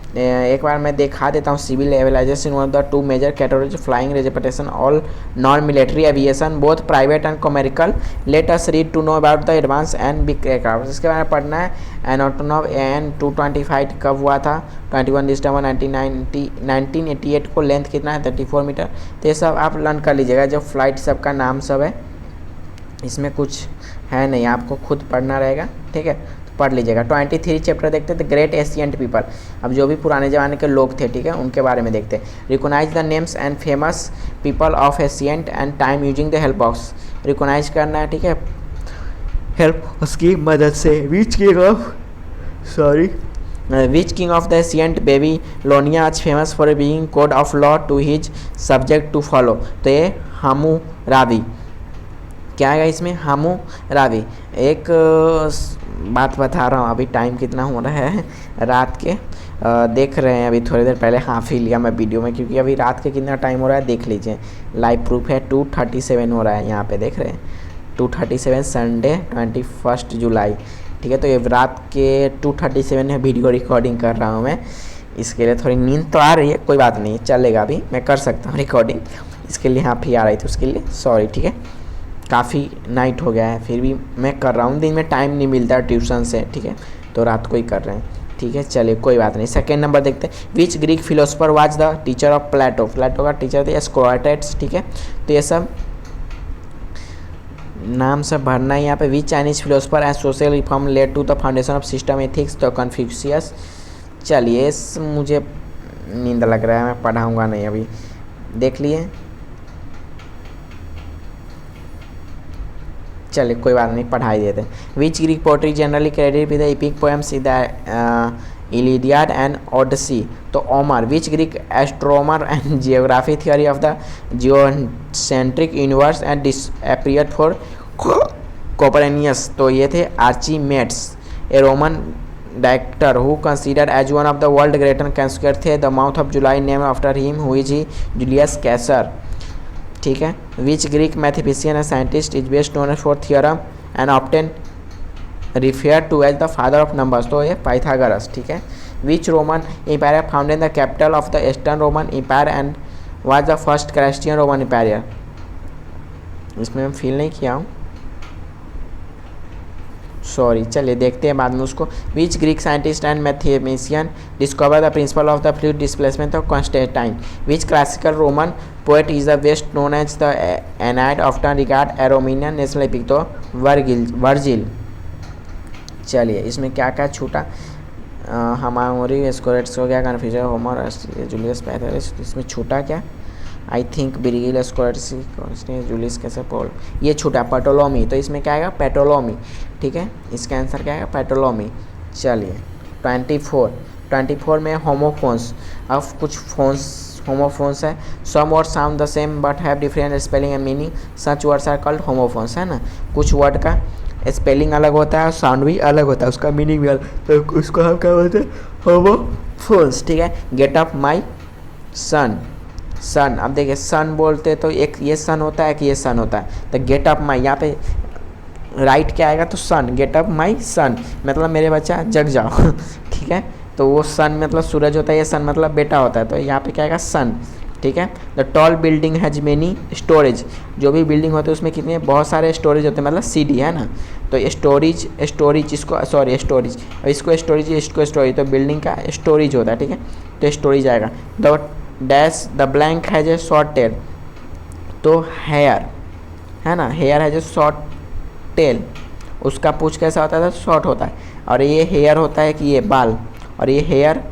एक बार मैं दिखा देता हूँ civil aviation one of the two major categories flying registration all non military aviation both private and commercial let us read to know about the advance and big aircraft. इसके बारे में पढ़ना है। एनोटोनोव AN-225 कब हुआ था? 21 दिसंबर 1988 को। लेंथ कितना है? 34 मीटर। तो ये सब आप लर्न कर लीजिएगा, जो फ्लाइट सब का नाम सब है, इसमें कुछ है नहीं, आपको खुद पढ़ना रहेगा, ठीक है, तो पढ़ लीजिएगा। 23 चैप्टर देखते हैं, द ग्रेट एशियंट पीपल। अब जो भी पुराने ज़माने के लोग थे, ठीक है, उनके बारे में देखते हैं। Recognise the names and famous people of ancient and time using the help box. Recognise करना है, ठीक है, हेल्प उसकी मदद से। Which king of the ancient Babylonia आज famous for being code of law to his subject to follow. तो ये हाम्मुराबी। क्या आएगा इसमें? हाम्मुराबी। एक बात बता रहा हूँ, अभी टाइम कितना हो रहा है रात के, देख रहे हैं अभी थोड़ी देर पहले हाफ ही लिया मैं वीडियो में, क्योंकि अभी रात के कितना टाइम हो रहा है देख लीजिए। लाइव प्रूफ है 2:37 हो रहा है, यहाँ पे देख रहे हैं 2:37 संडे 21 जुलाई, ठीक है। तो ये रात के 2:37 है, वीडियो रिकॉर्डिंग कर रहा हूँ मैं। इसके लिए थोड़ी नींद तो आ रही है, कोई बात नहीं, चलेगा, अभी मैं कर सकता हूँ रिकॉर्डिंग। इसके लिए हाफ ही आ रही थी, उसके लिए सॉरी, ठीक है। काफ़ी नाइट हो गया है, फिर भी मैं कर रहा हूँ, दिन में टाइम नहीं मिलता ट्यूशन से, ठीक है, तो रात को ही कर रहे हैं, ठीक है। चलिए कोई बात नहीं। सेकेंड नंबर देखते हैं। Which Greek philosopher was the teacher of Plato. Plato का टीचर थे स्क्रोटेट्स, ठीक है। तो ये सब नाम सब भरना है यहाँ पे। Which Chinese philosopher and social reform led to the foundation of system ethics. तो कन्फ्यूशियस। चलिए मुझे नींद लग रहा है, मैं पढ़ाऊँगा नहीं अभी, देख लिए। चलिए कोई बात नहीं, पढ़ाई देते हैं। Which Greek poetry generally credit with the epic poems in the Iliad and Odyssey. तो Homer. Which Greek astronomer and geography theory of the geocentric universe and disappeared for Copernicus. तो ये थे Archimedes. A Roman director who considered as one of the world greater cancer the the mouth of July name after him who is he Julius Caesar, ठीक है। Which Greek mathematician and scientist is best known for theorem and often refer to as the father of numbers. तो ये Pythagoras, ठीक है। Which Roman empire founded the capital of the eastern Roman empire and was the first Christian Roman empire. इसमें मैं feel नहीं किया हूँ, sorry, चलिए देखते हैं बाद में उसको। Which Greek scientist and mathematician discover the principle of the fluid displacement of Constantine. Which classical Roman poet is the best known as the Aeneid often regard a Roman national epic. तो Virgil. चलिए इसमें क्या क्या छूटा? हमारी स्कोरेट्स को क्या confusion, Homer Julius पैथरस, इसमें छूटा क्या? आई थिंक बिरगिल स्कोरेट्स जूलियस कैसे पोल, ये छूटा। पेटोलोमी। तो इसमें क्या आएगा? पेटोलोमी, ठीक है, इसका आंसर क्या आएगा? पेटोलोमी। चलिए 24 में होमोफोन्स। अब कुछ फोन्स होमोफोन्स है। Some word sound the same but have different spelling and meaning, such words are called homophones, है ना। कुछ वर्ड का स्पेलिंग अलग होता है और साउंड भी अलग होता है, उसका मीनिंग भी अलग, तो उसको हम क्या बोलते हैं? होमोफोन्स, ठीक है। गेट अप माई सन। सन, अब देखिए सन बोलते तो एक ये सन होता है, एक ये सन होता है। तो गेट अप माई, यहाँ पे राइट क्या आएगा? तो सन। गेट अप माई सन मतलब मेरे बच्चा जग जाओ ठीक है। तो वो सन मतलब सूरज होता है, ये सन मतलब बेटा होता है, तो यहाँ पे क्या आएगा? सन, ठीक है। The tall building has many storage. जो भी बिल्डिंग होते हैं उसमें कितने बहुत सारे स्टोरेज होते हैं, मतलब सीढ़ी, है ना। तो स्टोरेज इसको सॉरी स्टोरेज, इसको स्टोरेज, इसको स्टोरेज, तो बिल्डिंग का स्टोरेज होता है, ठीक है। तो स्टोरेज आएगा। The dash the blank has a short tail. तो हेयर, है ना, hare has a short tail, उसका पूछ कैसा होता है? शॉर्ट होता है। और ये हेयर होता है कि ये बाल, और ये हेयर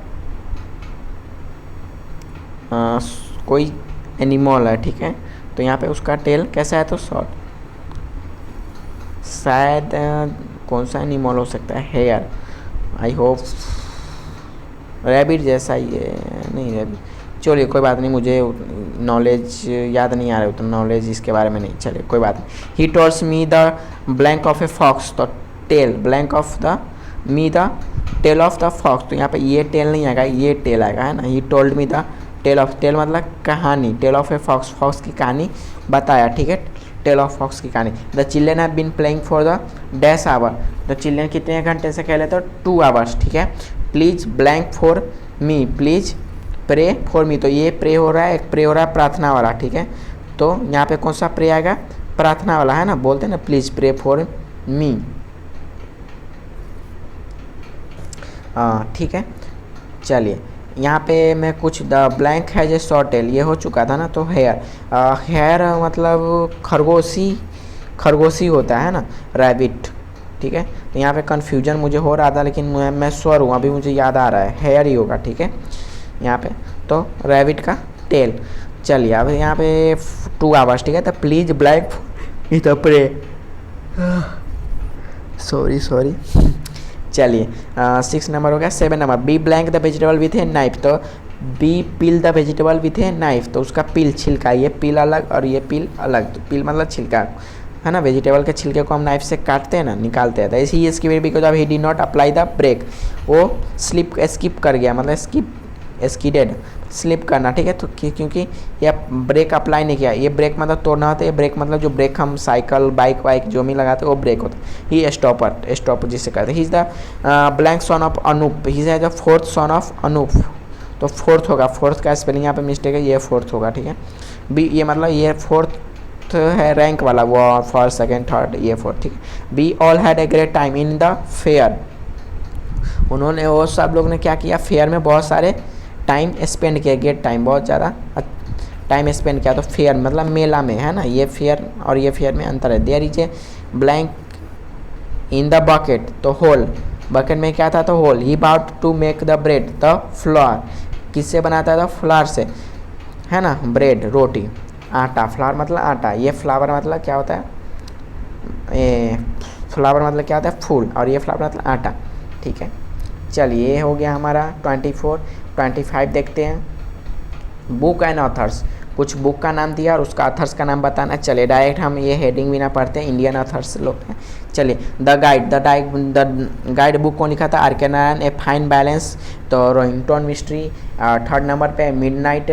कोई एनिमल है, ठीक है। तो यहाँ पे उसका टेल कैसा है? तो शॉर्ट। शायद कौन सा एनिमल हो सकता है? हेयर, आई होप रैबिट जैसा ही है, नहीं रैबिट, चलिए कोई बात नहीं, मुझे नॉलेज याद नहीं आ रहा, उतना नॉलेज इसके बारे में नहीं, चलिए कोई बात नहीं। He tells me the blank of a fox. तो tell, blank of the me the tell of the fox. तो यहाँ पे ये टेल नहीं आएगा, ये टेल आएगा, है ना। He told me the tell of, tale मतलब कहानी, tale of a fox, fox की कहानी बताया, ठीक है। टेल ऑफ फॉक्स की कहानी। The children have been playing for the dash hour. The children कितने घंटे से खेले? तो 2 आवर्स, ठीक है। Please blank for me please pray for me, तो ये प्रे हो रहा है, एक प्रे हो रहा है प्रार्थना वाला, ठीक है। तो यहाँ पे कौन सा प्रे आएगा, प्रार्थना वाला है ना, बोलते हैं ना प्लीज प्रे फॉर मी। ठीक है, चलिए यहाँ पे मैं कुछ द ब्लैंक है जो शॉर्ट टेल, ये हो चुका था ना। तो हेयर, हेयर मतलब खरगोशी होता है ना, रैबिट, ठीक है। तो यहाँ पे कन्फ्यूजन मुझे हो रहा था, लेकिन मैं श्योर हूँ, अभी मुझे याद आ रहा है हेयर ही होगा, ठीक है यहाँ पे। तो रैबिट का टेल। चलिए अब यहाँ पे 2 आवर्स, ठीक है। तो please blank it pray, sorry चलिए 6 नंबर हो गया। 7 number, be blank the vegetable with a knife, तो be peel the vegetable with a knife, तो उसका पील छिलका, ये पील अलग और ये पील अलग, तो पील मतलब छिलका है ना, वेजिटेबल के छिलके को हम नाइफ से काटते हैं ना, निकालते हैं। तो इसी he skip because of he did not apply the brake, वो स्किप कर गया, मतलब स्किडेड स्लिप करना, ठीक है। तो क्योंकि ये ब्रेक अप्लाई नहीं किया, ये ब्रेक मतलब तोड़ना होता है, ये ब्रेक मतलब जो ब्रेक हम साइकिल बाइक वाइक जो भी लगाते हैं वो ब्रेक होता है। ही स्टॉपर जिसे कहते हैं। He is the blank son of Anoop, he is the 4th son of Anoop, तो 4th होगा, 4th का स्पेलिंग यहाँ पे मिस्टेक है, ये 4th होगा, ठीक है। बी ये मतलब ये 4th है रैंक वाला, वो 1st 2nd 3rd ये 4th, ठीक है। Be all had a great time in the fair, उन्होंने वो सब लोग ने क्या किया, फेयर में बहुत सारे टाइम स्पेंड किया, गेट टाइम बहुत ज़्यादा टाइम स्पेंड किया। तो फेयर मतलब मेला में है ना, ये फेयर और ये फेयर में अंतर है। There is a blank in the bucket, तो होल, बकेट में क्या था, तो hole. He about to make the bread the flour, किससे बनाता था, फ्लावर से, है ना, ब्रेड रोटी, आटा, फ्लावर मतलब आटा, ये फ्लावर मतलब क्या होता है, ये फ्लावर मतलब क्या होता है, फूल, और ये फ्लावर मतलब आटा, ठीक है। चलिए ये हो गया हमारा 24। 25 देखते हैं। बुक एंड ऑथर्स, कुछ बुक का नाम दिया और उसका ऑथर्स का नाम बताना। चलिए डायरेक्ट हम ये हेडिंग भी ना पढ़ते हैं, इंडियन ऑथर्स लोग हैं। चलिए द गाइड बुक को लिखा था R K. Narayan, a fine balance, तो रोहिंग्टन मिस्ट्री। 3rd नंबर पे मिडनाइट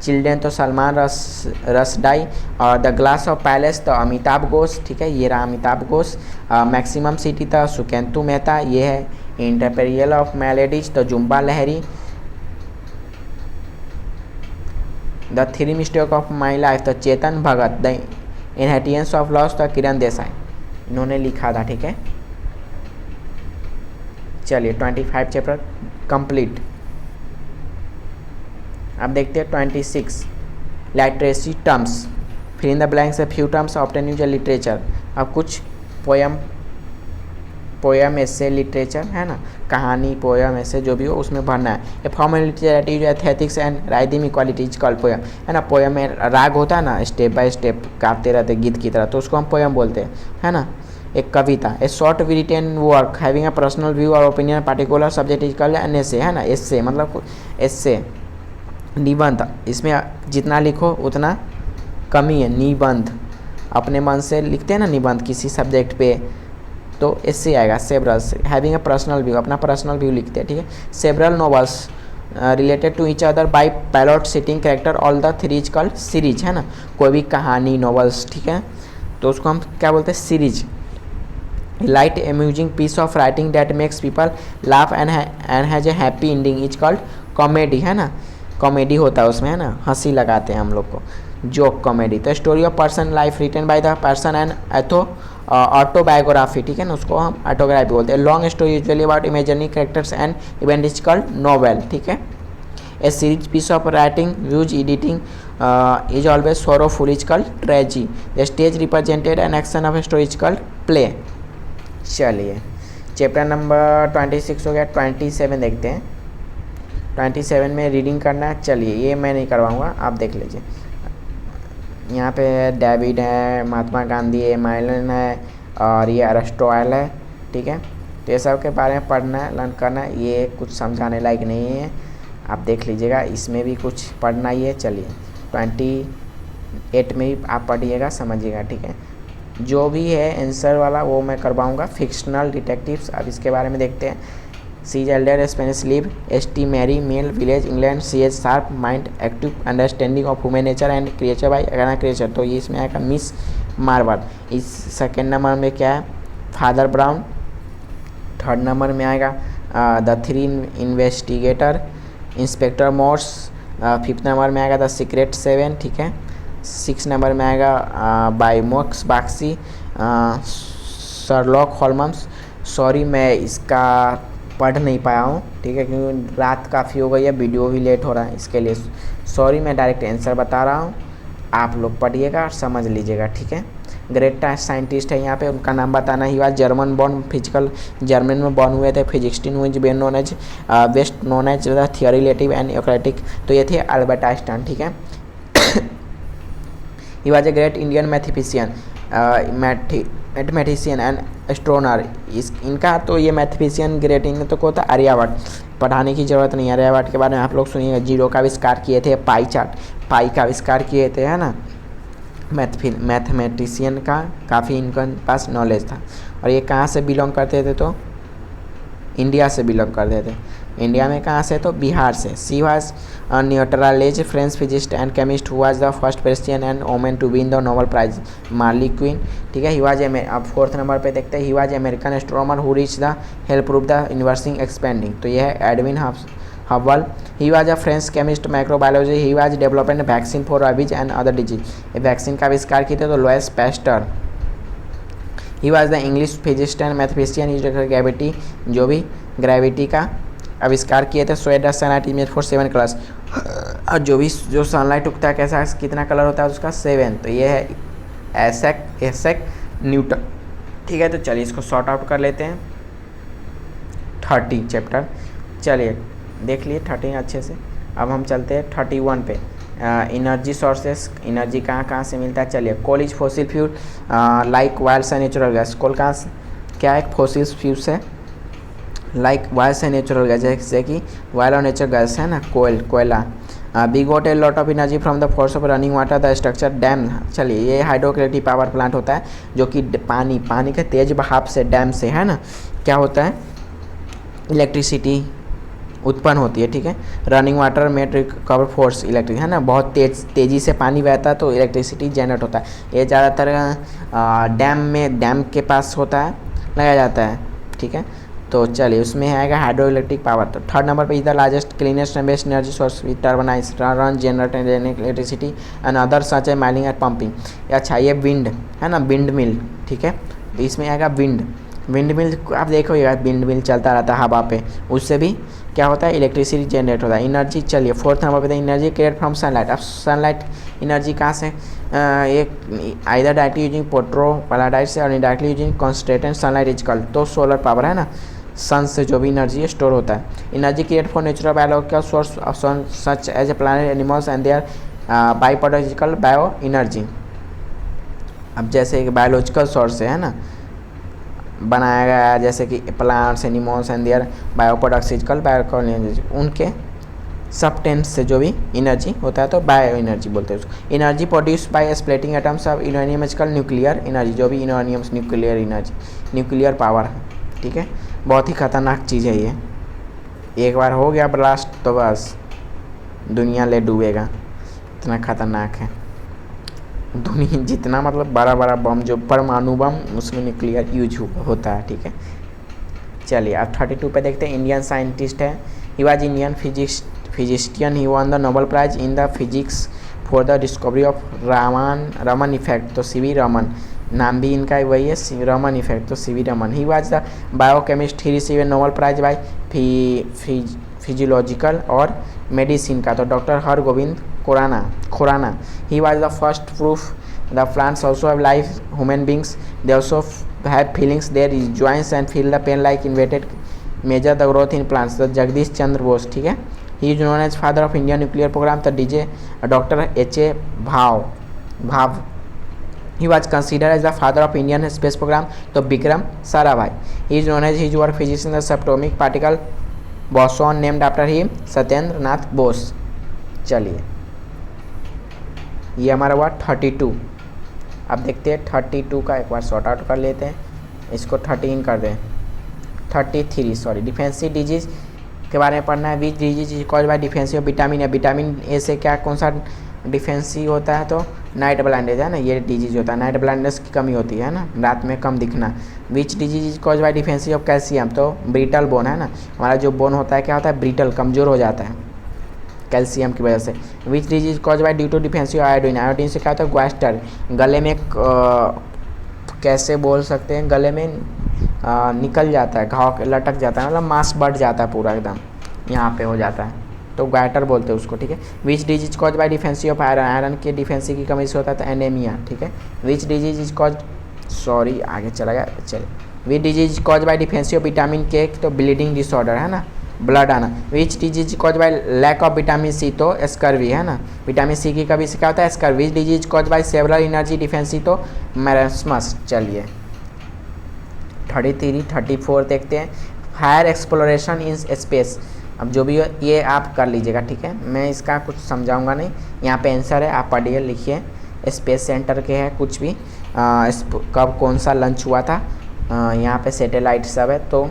चिल्ड्रन, तो सलमान रसडाई। और द ग्लास ऑफ पैलेस, तो अमिताभ घोष, ठीक है, ये रहा अमिताभ घोष। मैक्सिमम सिटी, तो सुकेंतु मेहता, ये है। इंटरपेरियल ऑफ मेलेडीज, तो Jhumpa Lahiri. The 3 mistake of my life, तो Chetan Bhagat. The inheritance of loss, तो किरण देसाई, इन्होंने लिखा था, ठीक है। चलिए 25 चैप्टर कंप्लीट। अब देखते हैं 26 लिटरेसी टर्म्स, फिर इन the blanks a few terms obtain use literature. अब कुछ पोयम ऐसे लिटरेचर है ना, कहानी पोयम ऐसे जो भी हो उसमें भरना है। A formal literature aesthetics and rhythmic qualities called poem, है ना। पोयम में राग होता है ना, स्टेप बाय स्टेप गाते रहते गीत की तरह, तो उसको हम पोयम बोलते हैं, है ना। एक कविता, a short written work having a personal view और opinion particular subject is called an essay, है ना। एसे मतलब एसे, निबंध, इसमें जितना लिखो उतना कमी है। निबंध अपने मन से लिखते हैं ना निबंध किसी सब्जेक्ट पे, तो इससे आएगा। Severals having a personal view, अपना पर्सनल व्यू लिखते हैं, ठीक है। Several novels related to each other by pilot sitting character, all the 3 is called series, है ना। कोई भी कहानी नॉवेल्स, ठीक है, तो उसको हम क्या बोलते हैं, series. Light amusing piece of writing that makes people laugh and has a happy ending is called comedy, है ना। कॉमेडी होता है उसमें, है ना, हंसी लगाते हैं हम लोग को, जोक कॉमेडी। तो story of person life written by the person and autobiography, ठीक है ना, उसको हम ऑटोग्राफी बोलते हैं। Long story usually about imaginary characters and event is called novel, ठीक है। A series piece of writing use editing is always sorrowful is called tragedy. The stage represented an action of a story is called play. चलिए chapter number 26 हो गया। 27 देखते हैं। 27 में reading करना है। चलिए ये मैं नहीं करवाऊँगा, आप देख लीजिए। यहाँ पे डेविड है, महात्मा गांधी है, माइलन है और ये अरिस्टोटल है, ठीक है। तो ये सब के बारे में पढ़ना है, लर्न करना है। ये कुछ समझाने लायक नहीं है, आप देख लीजिएगा। इसमें भी कुछ पढ़ना ही है। चलिए 28 में भी आप पढ़िएगा, समझिएगा, ठीक है। जो भी है आंसर वाला वो मैं करवाऊँगा। फिक्शनल डिटेक्टिव्स, अब इसके बारे में देखते हैं। She is elder Spanish live, S T. Mary, mail, village, England, she H sharp, mind, active understanding of human nature and creature by Agatha Christie, तो ये इसमें आएगा मिस मार्वल। इस 2nd नंबर में क्या है, फादर ब्राउन। 3rd नंबर में आएगा the three investigator, inspector Morse. 5th number में आएगा द सीक्रेट 7, ठीक है। 6 नंबर में आएगा बाइमोक्स बाक्सी, शर्लॉक होल्म्स। सॉरी मैं इसका पढ़ नहीं पाया हूँ, ठीक है, क्योंकि रात काफ़ी हो गई है, वीडियो भी लेट हो रहा है, इसके लिए सॉरी। मैं डायरेक्ट आंसर बता रहा हूँ, आप लोग पढ़िएगा और समझ लीजिएगा, ठीक है। ग्रेट साइंटिस्ट है यहाँ पे, उनका नाम बताना ही हुआ। जर्मन बॉर्न, फिजिकल जर्मन में बॉर्न हुए थे। Physicist who been known as best known as the theory relative and Euclidic, तो ये थे अल्बर्ट आइंस्टाइन, ठीक है। He was a great Indian mathematician, mathematician and astronomer. इनका तो ये मैथमेटिशियन ग्रेट इन तो को था आर्यभट्ट, पढ़ाने की ज़रूरत नहीं है। आर्यभट्ट के बारे में आप लोग सुनिएगा, जीरो का आविष्कार किए थे, पाई चार्ट, पाई का आविष्कार किए थे, है ना। मैथमेटिशियन का काफ़ी इनके पास नॉलेज था। और ये कहाँ से बिलोंग करते थे, तो इंडिया से बिलोंग करते थे। इंडिया में कहाँ से, तो बिहार से। She was naturalised French physicist and chemist who was the first person and women to win the Nobel prize, Marie Curie, ठीक है। ही वाज अब 4th नंबर पे देखते हैं, he was American astronomer who reach the help proof the universe is expanding, तो यह है Edwin Hubble. He was a French chemist microbiology, he was development vaccine for rabies and other disease, ये vaccine का आविष्कार किए थे तो Louis Pasteur. He was the English physicist and mathematician, gravity, जो भी ग्रेविटी का आविष्कार किए थे। So the sunlight image for 7 colours, और जो सनलाइट उगता है कैसा, कितना कलर होता है उसका, 7, तो ये है एसएक न्यूटन, ठीक है। तो चलिए इसको सॉर्ट आउट कर लेते हैं। 30 चैप्टर चलिए देख लिए 30 अच्छे से। अब हम चलते हैं 31 पे। एनर्जी सोर्सेस, एनर्जी कहाँ कहाँ से मिलता है, चलिए। Coal is fossil fuel like oils and natural gas. Coal कहाँ से, क्या एक फॉसिल फ्यूल्स है, like oils and natural gas, जैसे कि वायर और नेचुरल गैस है ना, कोयला। We got a lot of energy from the force of running water, the structure dam. चलिए ये हाइड्रोइलेक्ट्रिक पावर प्लांट होता है, जो कि पानी के तेज बहाव से, डैम से, है ना, क्या होता है, इलेक्ट्रिसिटी उत्पन्न होती है, ठीक है। रनिंग वाटर में रिकवर फोर्स इलेक्ट्रिक, है ना, बहुत तेज़ी से पानी बहता है तो इलेक्ट्रिसिटी जनरेट होता है। ये ज़्यादातर डैम के पास होता है, लगाया जाता है, ठीक है। तो चलिए उसमें आएगा हाइड्रो इलेक्ट्रिक पावर। तो 3rd नंबर पर is the largest cleanest and best energy source with turbines run generate electricity and other such A mining and pumping. अच्छा ये विंड है ना, विंड मिल, ठीक है। तो इसमें आएगा विंड मिल, आप देखो यार विंड मिल चलता रहता है हवा पे, उससे भी क्या होता है, इलेक्ट्रिसिटी जनरेट होता है, एनर्जी। चलिए 4th नंबर पे एनर्जी क्रिएट फ्रॉम सनलाइट। अब सनलाइट एनर्जी कहाँ से, एक आइदर डायरेक्टली यूजिंग फोटो पैराडाइट से और indirectly using concentrated sunlight is called, तो सोलर पावर है ना, सन से जो भी एनर्जी स्टोर होता है। Energy create for natural biological source such as a plant animals and their biological bio energy. अब जैसे एक बायोलॉजिकल सोर्स है ना, बनाया गया है, जैसे कि plants animals and their bioproduct biological energy, उनके सबटेंस से जो भी एनर्जी होता है तो बायो एनर्जी बोलते हैं उसको। Energy produce by splitting atoms of uranium called nuclear energy, जो भी uraniums nuclear energy, nuclear power है, ठीक है। बहुत ही खतरनाक चीज़ है ये, एक बार हो गया ब्लास्ट तो बस दुनिया ले डूबेगा, इतना खतरनाक है। दुनिया जितना मतलब बड़ा बड़ा बम जो परमाणु बम, उसमें न्यूक्लियर यूज होता है, ठीक है। चलिए अब 32 पे देखते हैं। इंडियन साइंटिस्ट है, he was Indian physician, he won the Nobel prize in the physics for the discovery of Raman effect, तो सीवी रमन, नाम भी इनका वही है, रमन इफेक्ट, तो C V Raman. He was the biochemist, he receive a Nobel prize by physiological और medicine का, तो doctor Hargobind Khorana. He was the first proof the plants also have life, human beings they also have feelings, there is joints and feel the pain like invented, measure the growth in plants, the Jagdish Chandra Bose, ठीक है। He is known as father of Indian nuclear programme, the D J doctor H.A. Bhabha. He was considered as the father of Indian space program, तो Vikram Sarabhai. He is known as his work physics in the subatomic particle boson named after him, Satyendra Nath Bose. चलिए ये हमारा हुआ 32। अब देखते हैं 32 का एक बार सॉर्ट आउट कर लेते हैं, इसको 13 कर दें। 33 सॉरी, डिफेंसिव डिजीज के बारे में पढ़ना है। Which disease is caused by defensive vitamin A, vitamin A से क्या कौन सा डिफेंसिव होता है तो नाइट ब्लाइंडेज है ना, ये डिजीज होता है, नाइट ब्लाइंडनेस की कमी होती है ना, रात में कम दिखना। विच disease is cause by defensive of calcium, तो ब्रिटल बोन है ना, हमारा जो बोन होता है क्या होता है, ब्रिटल, कमज़ोर हो जाता है कैल्शियम की वजह से। Which disease cause by due to defensive iodine, iodine से क्या होता है, ग्वास्टर, गले में कैसे बोल सकते हैं, गले में निकल जाता है, घाव लटक जाता है, मतलब मांस बढ़ जाता है पूरा एकदम, यहाँ पे हो जाता है, तो ग्वाइटर बोलते हैं उसको, ठीक है। Which disease cause by defensive of iron, iron के डिफेंसिव की कमी से होता है तो एनीमिया, ठीक है। Which disease is cause, sorry आगे चला गया, चलिए। Which disease cause by defensive of vitamin K, तो ब्लीडिंग डिसऑर्डर है ना, ब्लड आना। Which disease cause by lack of vitamin C, तो स्कर्वी है ना, विटामिन सी की कमी से क्या होता है, scurvy. Which disease cause by several energy defensive, तो मैरस्मस। चलिए 33 34 देखते हैं, हायर एक्सप्लोरेशन इन स्पेस। अब जो भी हो ये आप कर लीजिएगा, ठीक है, मैं इसका कुछ समझाऊंगा नहीं, यहाँ पे आंसर है, आप पढ़िए लिखिए। स्पेस सेंटर के है कुछ भी, कब कौन सा लंच हुआ था, यहाँ पे सैटेलाइट सब है, तो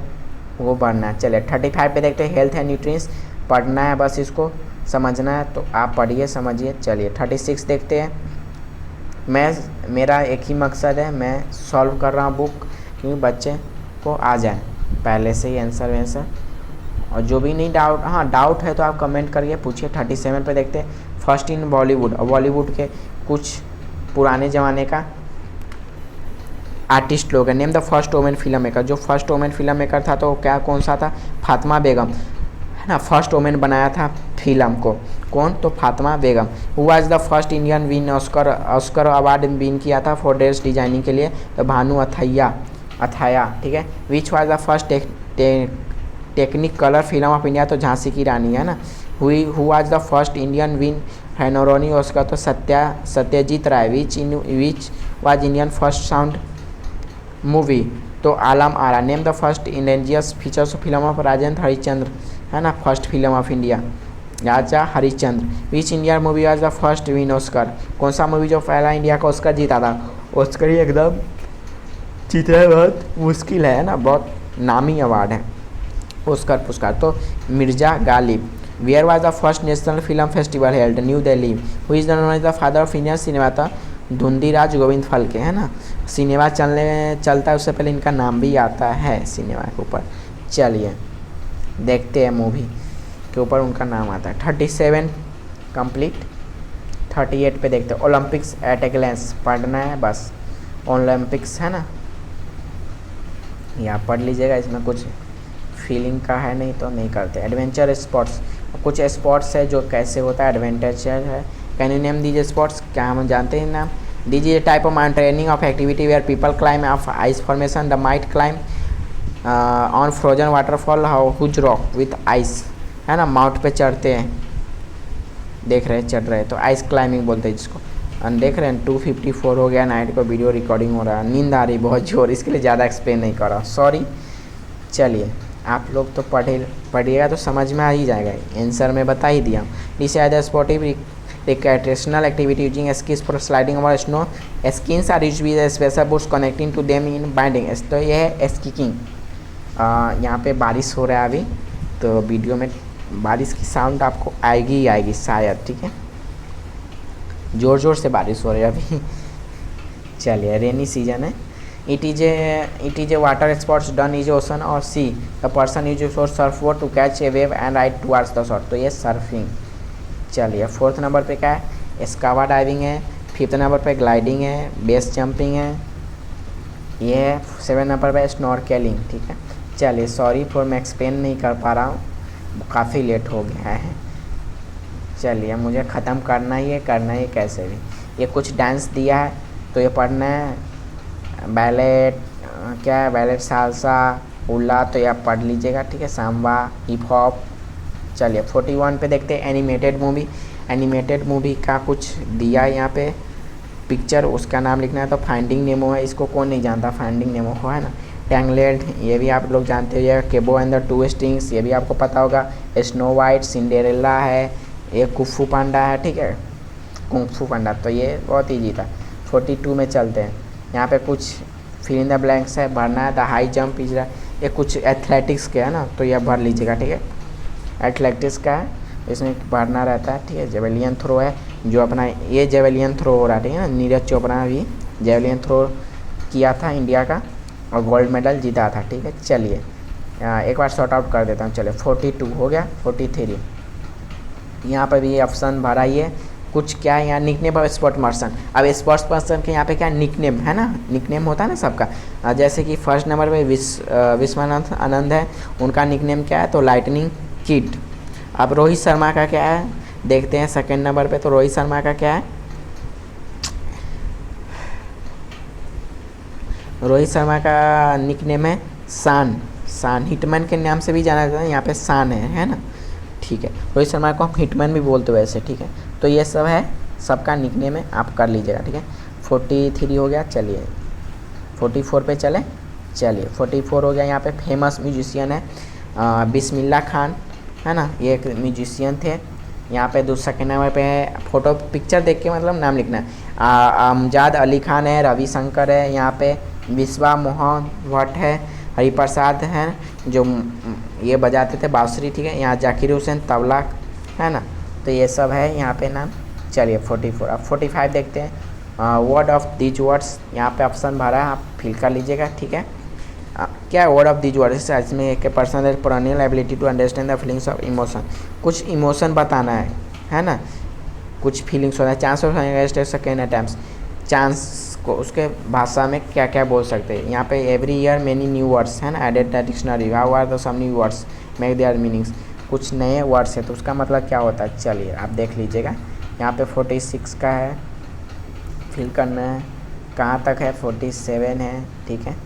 वो पढ़ना है। चलिए 35 पे देखते हैं, हेल्थ एंड न्यूट्रिएंट्स, पढ़ना है बस, इसको समझना है, तो आप पढ़िए समझिए। चलिए 36 देखते हैं, मेरा एक ही मकसद है, मैं सॉल्व कर रहा हूँ बुक, क्योंकि बच्चे को आ जाए पहले से ही आंसर वैंसर, और जो भी नहीं डाउट, हाँ डाउट है तो आप कमेंट करिए, पूछिए। 37 पे देखते हैं, फर्स्ट इन बॉलीवुड, और बॉलीवुड के कुछ पुराने ज़माने का आर्टिस्ट लोग हैं। Name the first women film maker, जो फर्स्ट वोमेन फिल्म मेकर था तो क्या कौन सा था, फातिमा बेगम है ना, फर्स्ट वोमेन बनाया था फिल्म को, कौन, तो Fatima Begum. Who was the first Indian win Oscar award win किया था फॉर ड्रेस डिजाइनिंग के लिए, तो भानु अथाया, ठीक है। Which was the first technique colour film of India, तो झांसी की रानी है ना। Who was the first Indian win honorary Oscar, तो Satyajit Ray. Which was Indian first sound movie, तो Alam Ara. Name the first indigenous features film of Rajendra Harishchandra है ना, first film of India Raja Harishchandra. Which Indian movie was the first win Oscar, कौन सा movie जो पहला India का Oscar जीता था, ऑस्कर ही एकदम जीतना बहुत मुश्किल है ना, बहुत नामी अवार्ड है ऑस्कर पुरस्कार, तो Mirza Ghalib. Where was the first national film festival held, New Delhi. Who is the father of Indian cinema, था धुंधीराज गोविंद फलके है ना, सिनेमा चलता है उससे पहले इनका नाम भी आता है सिनेमा के ऊपर। चलिए देखते हैं, मूवी के ऊपर उनका नाम आता है। 37 कंप्लीट। 38 पे देखते हैं, ओलंपिक्स एट ए ग्लैंस, पढ़ना है बस, ओलंपिक्स है ना, या पढ़ लीजिएगा, इसमें कुछ फीलिंग का है नहीं तो नहीं करते। एडवेंचर स्पोर्ट्स, कुछ स्पोर्ट्स है जो कैसे होता है, एडवेंचर है। Can you name these sports, क्या हम जानते हैं नाम। These is type of mountaining of activity where people climb of ice formation, the might climb on frozen waterfall whose rock with ice है ना, माउंट पे चढ़ते हैं, देख रहे हैं चढ़ रहे हैं, तो आइस क्लाइंबिंग बोलते हैं जिसको। और देख रहे हैं 2:54 हो गया, नाइट को वीडियो रिकॉर्डिंग हो रहा है, नींद आ रही बहुत जोर, इसके लिए ज़्यादा एक्सप्लेन नहीं कर रहा, सॉरी। चलिए आप लोग तो पढ़िएगा तो समझ में आ ही जाएगा, आंसर में बता ही दिया। Decide sportive recreational activity using skis for sliding over snow, skins are used with special boots connecting to them in binding, तो ये है स्कीइंग। यहाँ पे बारिश हो रहा है अभी, तो वीडियो में बारिश की साउंड आपको आएगी ही आएगी शायद, ठीक है, ज़ोर ज़ोर से बारिश हो रही है अभी। चलिए रेनी सीजन है। It is a water sports done is ocean और sea, the person use for surf board to catch a wave and ride towards the shore, तो ये सर्फिंग। चलिए 4th नंबर पे क्या है, स्कावा डाइविंग है। 5th नंबर पे ग्लाइडिंग है, बेस जंपिंग है, ये है 7 नंबर पे स्नॉर्केलिंग, ठीक है। चलिए सॉरी फॉर मैं एक्सप्लेन नहीं कर पा रहा हूँ, काफ़ी लेट हो गया है। चलिए मुझे ख़त्म करना ही है कैसे भी। ये कुछ डांस दिया है तो ये पढ़ना है, बैलेट क्या है, बैलेट सालसा उल्ला, तो ये आप पढ़ लीजिएगा, ठीक है, सांबा हिप हॉप। चलिए 41 पे देखते हैं, एनिमेटेड मूवी। एनिमेटेड मूवी का कुछ दिया है यहाँ पे पिक्चर, उसका नाम लिखना है, तो फाइंडिंग नेमो है, इसको कौन नहीं जानता फाइंडिंग नेमो को, है ना। टैंगलेड ये भी आप लोग जानते हो, केबो एंड द 2 स्ट्रिंग्स ये भी आपको पता होगा। स्नो वाइट, सिंडेरेला है, ये कुंफू पांडा है, ठीक है, कुंफू पांडा, तो ये बहुत ईजी था। 42 में चलते हैं, यहाँ पे कुछ फिल इन द ब्लैंक्स है, भरना है। द हाई जंप इज, ये कुछ एथलेटिक्स के है ना, तो यह भर लीजिएगा, ठीक है, एथलेटिक्स का है, इसमें भरना रहता है, ठीक है। जेवलियन थ्रो है, जो अपना ये जेवलियन थ्रो हो रहा है, ठीक है ना। नीरज चोपड़ा भी जेवलियन थ्रो किया था इंडिया का और गोल्ड मेडल जीता था, ठीक है। चलिए एक बार शॉर्ट आउट कर देता हूँ। चलिए 42 हो गया, 43 यहाँ पर भी ऑप्शन भरा ही है। कुछ क्या है यहाँ निकनेम ऑफ स्पोर्ट्स पर्सन। अब स्पोर्ट्स पर्सन के यहाँ पे क्या निकनेम है ना, निकनेम होता है ना सबका। जैसे कि फर्स्ट नंबर पे विश्वानंद आनंद है, उनका निकनेम क्या है तो लाइटनिंग किड। अब रोहित शर्मा का क्या है देखते हैं सेकंड नंबर पे। तो रोहित शर्मा का क्या है, रोहित शर्मा का निकनेम है शान। शान हिटमैन के नाम से भी जाना जाता है, यहाँ पे शान है ना, ठीक है। रोहित शर्मा को हम हिटमैन भी बोलते वैसे, ठीक है। तो ये सब है, सबका निकनेम है, आप कर लीजिएगा, ठीक है। 43 हो गया। चलिए 44 पे चले। चलिए 44 हो गया। यहाँ पे फेमस म्यूजिशियन है बिस्मिल्लाह खान, है ना, ये एक म्यूजिशियन थे। यहाँ पे दूसरा के नंबर पे है, फोटो पिक्चर देख के मतलब नाम लिखना है। अमजद अली खान है, रविशंकर है, यहाँ पे विश्वा मोहन भट्ट है, हरिप्रसाद हैं जो ये बजाते थे बांसुरी, ठीक है। यहाँ जाकिर हुसैन तबला, है ना। तो ये सब है यहाँ पे नाम। चलिए 44। अब 45 देखते हैं। वर्ड ऑफ दीज वर्ड्स, यहाँ पे ऑप्शन भरा है, आप फिल कर लीजिएगा, ठीक है। क्या है वर्ड ऑफ दीज वर्ड्स, इसमें एक पर्सन है perennial ability to understand the feelings of emotion. कुछ इमोशन बताना है ना, कुछ फीलिंग्स होता है। Chance of second attempt, chance को उसके भाषा में क्या क्या बोल सकते हैं। यहाँ पे every year many new words है ना, added the dictionary, how are the some new words make their meanings. कुछ नए वर्ड्स है तो उसका मतलब क्या होता है, चलिए आप देख लीजिएगा। यहाँ पे 46 का है, फिल करना है। कहाँ तक है, 47 है, ठीक है।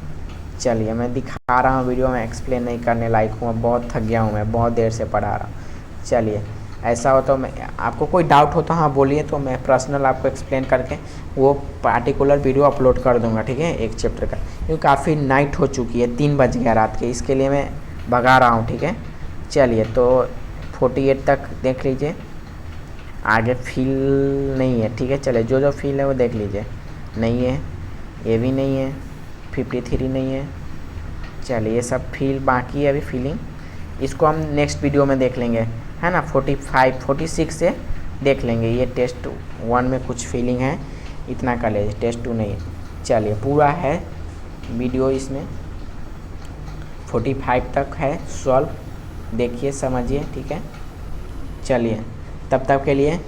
चलिए मैं दिखा रहा हूँ वीडियो में, एक्सप्लेन नहीं करने लायक हूँ, बहुत थक गया हूँ, मैं बहुत देर से पढ़ा रहा हूँ। चलिए ऐसा हो तो मैं आपको कोई डाउट हो तो हाँ बोलिए, तो मैं पर्सनल आपको एक्सप्लेन करके वो पार्टिकुलर वीडियो अपलोड कर दूंगा, ठीक है, एक चैप्टर का। क्योंकि काफ़ी नाइट हो चुकी है, 3 बज गया रात के, इसके लिए मैं भगा रहा हूँ, ठीक है। चलिए तो 48 तक देख लीजिए, आगे फील नहीं है, ठीक है। चलिए जो जो फील है वो देख लीजिए, नहीं है, ये भी नहीं है, 53 नहीं है। चलिए ये सब फील बाकी है अभी फीलिंग, इसको हम नेक्स्ट वीडियो में देख लेंगे, है ना। 45 46 से देख लेंगे। ये टेस्ट 1 में कुछ फीलिंग है, इतना कर लीजिए, टेस्ट 2 नहीं है। चलिए पूरा है वीडियो, इसमें 45 तक है सॉल्व, देखिए समझिए, ठीक है। चलिए तब तक के लिए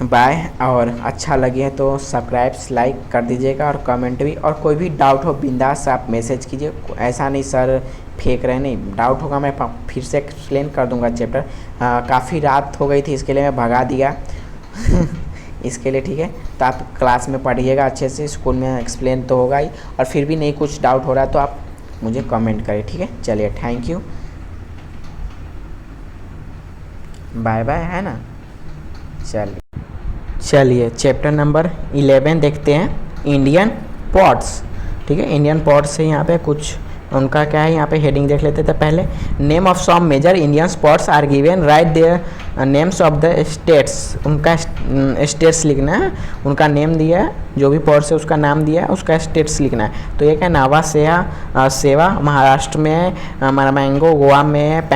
बाय, और अच्छा लगे तो सब्सक्राइब लाइक कर दीजिएगा और कमेंट भी, और कोई भी डाउट हो बिंदास आप मैसेज कीजिए। ऐसा नहीं सर फेंक रहे, नहीं, डाउट होगा मैं फिर से एक्सप्लेन कर दूंगा चैप्टर। काफ़ी रात हो गई थी इसके लिए मैं भगा दिया इसके लिए, ठीक है। तो आप क्लास में पढ़िएगा अच्छे से, स्कूल में एक्सप्लेन तो होगा ही, और फिर भी नहीं कुछ डाउट हो रहा है तो आप मुझे कमेंट करें, ठीक है। चलिए थैंक यू, बाय बाय, है ना। चलिए चैप्टर नंबर 11 देखते हैं, इंडियन पॉट्स, ठीक है। इंडियन पॉट्स से यहाँ पे कुछ उनका क्या है, यहाँ पे हेडिंग देख लेते थे पहले। Name of some major Indian sports are given, write their names of the states. उनका स्टेट्स लिखना है, उनका नेम दिया है, जो भी पॉट्स है उसका नाम दिया है, उसका स्टेट्स लिखना है। तो ये क्या, नावा सेवा महाराष्ट्र में, मरमैंगो गोवा में,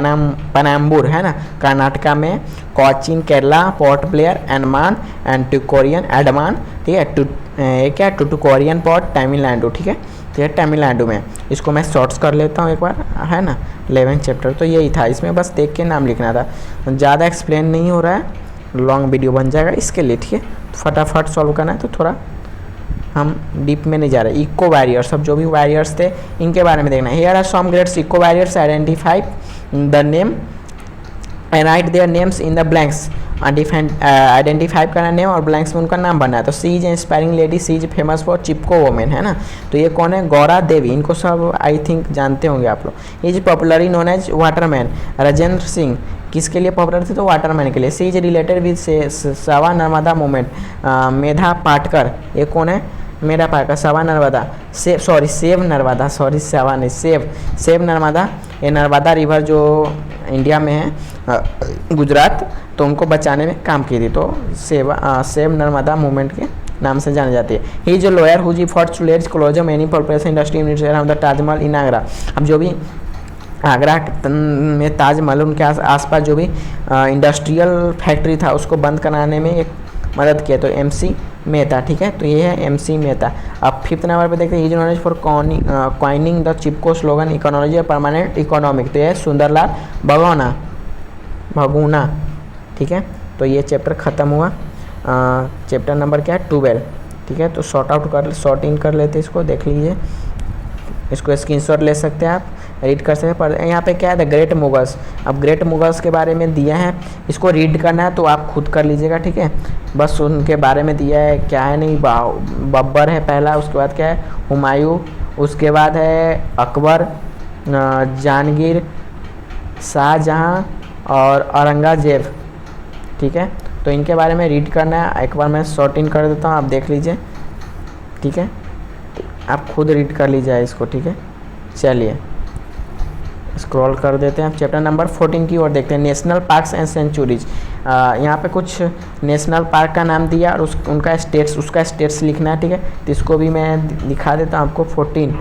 पेनाम्बूर है ना कर्नाटका में, कोचीन केरला, पोर्ट ब्लेयर अंडमान एंड टुकोरियन एडमान, ठीक है। ये क्या, टुटुकोरियन पोर्ट तमिलनाडु, ठीक है। तो ये तमिलनाडु में, इसको मैं शॉर्ट्स कर लेता हूँ एक बार, है ना। 11 चैप्टर तो यही था, इसमें बस देख के नाम लिखना था, ज़्यादा एक्सप्लेन नहीं हो रहा है, लॉन्ग वीडियो बन जाएगा इसके लिए, ठीक है। फटाफट सॉल्व करना है तो थोड़ा हम डीप में नहीं जा रहे। इको वॉरियर्स, सब जो भी वॉरियर्स थे इनके बारे में देखना है। Here are some great eco warriors, identify the name and write their names in the blanks. Identify करना नेम और ब्लैंक्स में उनका नाम बनना है। तो she is inspiring lady, she is famous for Chipko women, है ना। तो ये कौन है, गौरा देवी, इनको सब आई थिंक जानते होंगे आप लोग। Is popularly known as waterman, Rajendra Singh किसके लिए पॉपुलर थे तो वाटरमैन के लिए। सी इज रिलेटेड विद सवा नर्मदा मूवमेंट, मेधा पाटकर, ये कौन है, मेरा पाटकर, सवा नर्मदा, सेव नर्मदा, सॉरी सवा नहीं, सेव नर्मदा, ये नर्मदा रिवर जो इंडिया में है गुजरात, तो उनको बचाने में काम की थी, तो सेव नर्मदा मूवमेंट के नाम से जानी जाती है। ही जो lawyer who for to let closure many population industry of the Taj Mahal in Agra. अब जो भी आगरा में ताजमहल उनके आसपास जो भी इंडस्ट्रियल फैक्ट्री था उसको बंद कराने में एक मदद किया, तो MC मेहता, ठीक है। तो ये है MC मेहता। अब 5th नंबर पे देखते हैं, is knowledge for coining the Chipko slogan ecology और परमानेंट इकोनॉमिक, तो ये है सुंदरलाल भगुना, ठीक है। तो ये चैप्टर ख़त्म हुआ। चैप्टर नंबर क्या है 12, ठीक है। तो शॉर्ट इन कर लेते इसको, देख लीजिए, इसको स्क्रीनशॉट ले सकते हैं आप, रीड कर सकते हैं। पर यहाँ पे क्या है, द ग्रेट मुगल्स। अब ग्रेट मुगल्स के बारे में दिया है, इसको रीड करना है तो आप खुद कर लीजिएगा, ठीक है। बस उनके बारे में दिया है, क्या है नहीं, बब्बर है पहला, उसके बाद क्या है हुमायूं, उसके बाद है अकबर, जहांगीर, शाहजहाँ और औरंगजेब, ठीक है। तो इनके बारे में रीड करना है, एक बार मैं शॉर्ट इन कर देता हूँ, आप देख लीजिए, ठीक है। आप खुद रीड कर लीजिए इसको, ठीक है। चलिए स्क्रॉल कर देते हैं, चैप्टर नंबर 14 की ओर देखते हैं, नेशनल पार्क्स एंड सेंचुरीज। यहाँ पे कुछ नेशनल पार्क का नाम दिया और उसका स्टेट्स लिखना है, ठीक है। तो इसको भी मैं दिखा देता हूँ आपको। 14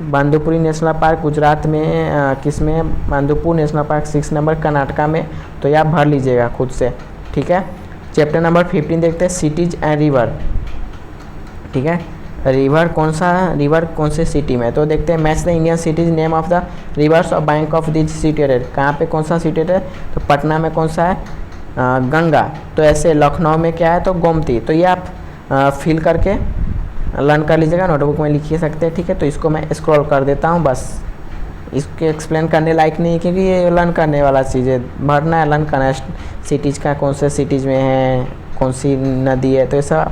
बांदीपुरी नेशनल पार्क गुजरात में, किस में, Bandipur national park 6 number Karnataka में, तो ये आप भर लीजिएगा खुद से, ठीक है। चैप्टर नंबर 15 देखते हैं, सिटीज एंड रिवर, ठीक है। रिवर कौन से सिटी में, तो देखते हैं, match the Indian cities name of the reverse और बैंक ऑफ दिस सिटेड, कहाँ पे कौन सा सिटेड है, तो पटना में कौन सा है, गंगा। तो ऐसे लखनऊ में क्या है, तो गोमती। तो ये आप फिल करके लर्न कर लीजिएगा, नोटबुक में लिखिए सकते हैं, ठीक है। तो इसको मैं स्क्रॉल कर देता हूँ, बस इसके एक्सप्लेन करने लायक नहीं है क्योंकि ये लर्न करने वाला चीज़ है, भरना है, लर्न करना है, सिटीज़ का कौन से सिटीज़ में है, कौन सी नदी है, तो ऐसा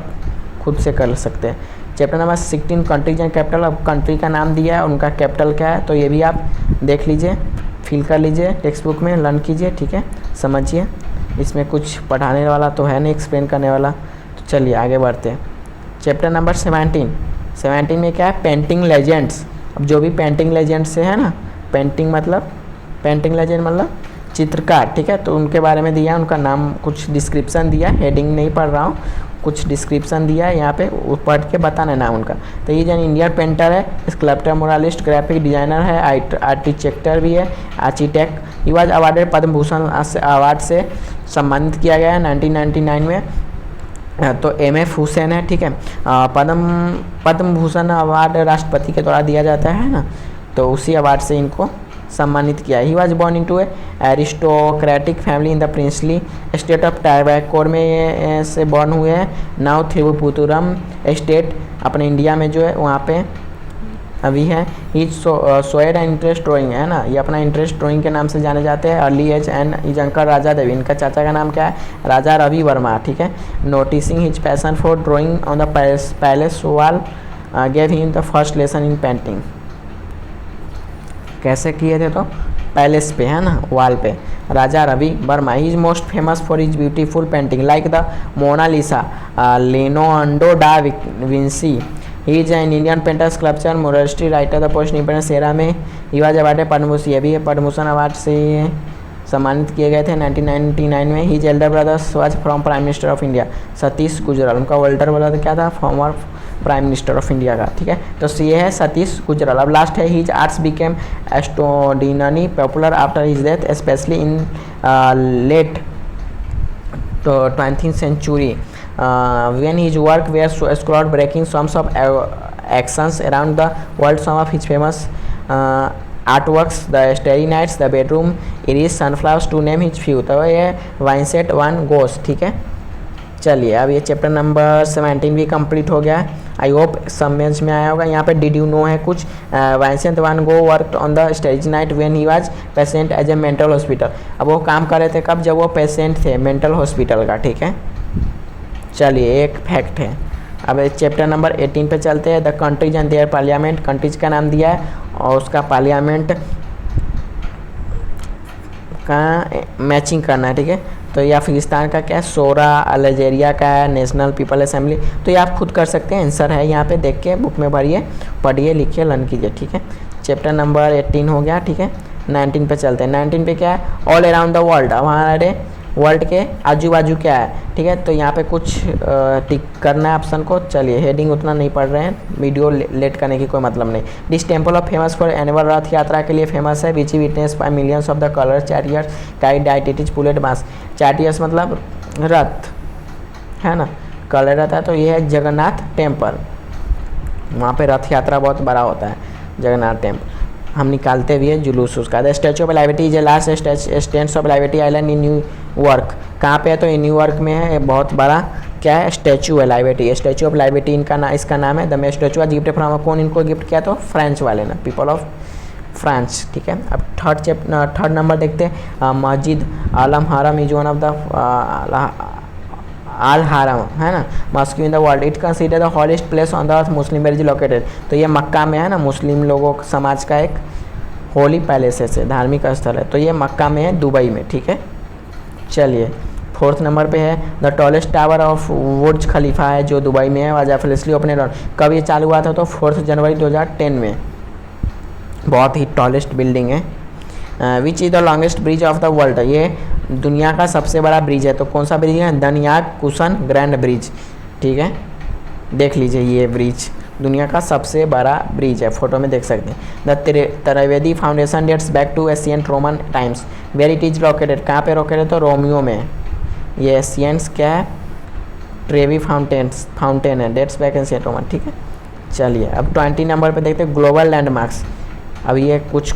खुद से कर सकते हैं। Chapter number 16 countries and capital. अब कंट्री का नाम दिया है, उनका कैपिटल क्या है, तो ये भी आप देख लीजिए, फिल कर लीजिए टेक्स्ट बुक में, लर्न कीजिए, ठीक है, समझिए। इसमें कुछ पढ़ाने वाला तो है नहीं, एक्सप्लेन करने वाला। तो चलिए आगे बढ़ते हैं। चैप्टर नंबर 17 में क्या है, पेंटिंग लेजेंड्स। अब जो भी पेंटिंग लेजेंड्स से है ना, पेंटिंग लेजेंड मतलब चित्रकार, ठीक है। तो उनके बारे में दिया, उनका नाम, कुछ डिस्क्रिप्शन दिया, हेडिंग नहीं पढ़ रहा हूँ, कुछ डिस्क्रिप्शन दिया है यहाँ पे, पढ़ के बताना है नाम उनका। तो ये जन इंडियन पेंटर है, स्कल्पटर, मोरालिस्ट, ग्राफिक डिजाइनर है, आर्किटेक्टर भी है, आर्किटेक्ट। ये was awarded Padma Bhushan award से सम्मानित किया गया है 1999 में। तो MF हुसैन है, ठीक है। पद्म भूषण अवार्ड राष्ट्रपति के द्वारा दिया जाता है ना, तो उसी अवार्ड से इनको सम्मानित किया। He was born into a aristocratic family in the princely state of Travancore में ये से बॉर्न हुए हैं। नाउ थिरुवपुरम स्टेट अपने इंडिया में जो है वहाँ पे अभी है। ही शोएड इंटरेस्ट ड्राइंग है ना, ये अपना इंटरेस्ट ड्राइंग के नाम से जाने जाते हैं। Early age and his uncle Raja Devi, इनका चाचा का नाम क्या है, राजा रवि वर्मा, ठीक है। Noticing his passion for drawing on the palace wall gave him the first lesson in painting. कैसे किए थे, तो पैलेस पे है ना, वॉल पे। Raja Ravi Varma, he is most famous for his beautiful painting like the Mona Lisa, Leonardo da Vinci. He is an Indian painter, sculpture, muralist, writer the post independence era में। He was awarded Padma Bhushan, ये भी है Padma Bhushan award से सम्मानित किए गए थे 1999 में। His Elder brothers was from prime minister of India, Satish Gujral, उनका एल्डर ब्रदर क्या था, former prime minister of India का, ठीक है। तो ये है सतीश गुजराल। अब लास्ट है, his arts became extraordinary popular after his death, specially in late 20th century when his work were scrolled breaking sums of actions around the world. Some of his famous artworks, the Starry Nights, the Bedroom, Iris, Sunflowers, to name his few। तो ये वाइनसेट one goes, ठीक है। चलिए अब ये chapter number 17 भी complete हो गया है। आई होप समझ में आया होगा। यहाँ पे डिड यू नो है कुछ। Vincent van Gogh work on the stage night when he was patient as a mental hospital. अब वो काम कर रहे थे कब, जब वो पेशेंट थे मेंटल हॉस्पिटल का, ठीक है। चलिए एक फैक्ट है। अब चैप्टर नंबर 18 पे चलते हैं। The countries and their parliament, countries का नाम दिया है और उसका पार्लियामेंट का मैचिंग करना है, ठीक है। तो ये अफगानिस्तान का क्या है, सोरा, अल्जीरिया का है नेशनल पीपल असेंबली। तो ये आप खुद कर सकते हैं, आंसर है यहाँ पे, देख के बुक में भरिए, पढ़िए, लिखिए, लर्न कीजिए, ठीक है। चैप्टर नंबर 18 हो गया, ठीक है। 19 पे चलते हैं। 19 पे क्या है, ऑल अराउंड द वर्ल्ड। हमारे वर्ल्ड के आजू बाजू क्या है, ठीक है। तो यहाँ पे कुछ टिक करना है ऑप्शन को। चलिए, हेडिंग उतना नहीं पढ़ रहे हैं, वीडियो लेट करने की कोई मतलब नहीं। This temple of famous for annual Rath Yatra के लिए फेमस है, which witness by millions of the colour chariots guide deities pulled mass. Chariots मतलब रथ है ना, कलर रहता है। तो ये है जगन्नाथ टेम्पल, वहाँ पे रथ यात्रा बहुत बड़ा होता है, जगन्नाथ टेम्पल। हम निकालते भी है जुलूस उसका। The statue of liberty is a large stands of liberty island in New York. कहाँ पे है? तो न्यूयॉर्क में है। बहुत बड़ा क्या है? स्टैचू है लिबर्टी, स्टैचू ऑफ लिबर्टी इसका नाम है। द मे स्टैचू आज गिफ्ट फ्रॉम, कौन इनको गिफ्ट किया? तो फ्रेंच वाले ना, पीपल ऑफ फ्रांस, ठीक है। अब थर्ड नंबर देखते हैं। Masjid al Haram is one of the al Haram है ना, mosque in the world. It considered the holiest place on the earth, Muslim where is located. तो ये मक्का में है ना, मुस्लिम लोगों समाज का एक होली पैलेस है, धार्मिक स्थल है। तो ये मक्का में है, दुबई में, ठीक है। चलिए, फोर्थ नंबर पे है द टॉलेस्ट टावर ऑफ बुर्ज खलीफा है, जो दुबई में है। वाजाफिलसली ओपन रन, कब ये चालू हुआ था? तो 4 जनवरी 2010 में। बहुत ही टॉलेस्ट बिल्डिंग है। Which is the longest bridge of the world, ये दुनिया का सबसे बड़ा ब्रिज है। तो कौन सा ब्रिज है? धनयाग कुशन ग्रैंड ब्रिज, ठीक है। देख लीजिए, ये ब्रिज दुनिया का सबसे बड़ा ब्रिज है, फोटो में देख सकते हैं। The Trivedi foundation dates back to ancient Roman times, where it is located, कहाँ पे लोकेटेड? तो रोमियो में। ये एशियंट्स क्या है? ट्रेवी फाउंटेन है, डेट्स बैक एशियंट रोमन, ठीक है। चलिए, अब 20 नंबर पे देखते हैं ग्लोबल लैंडमार्क्स। अब ये कुछ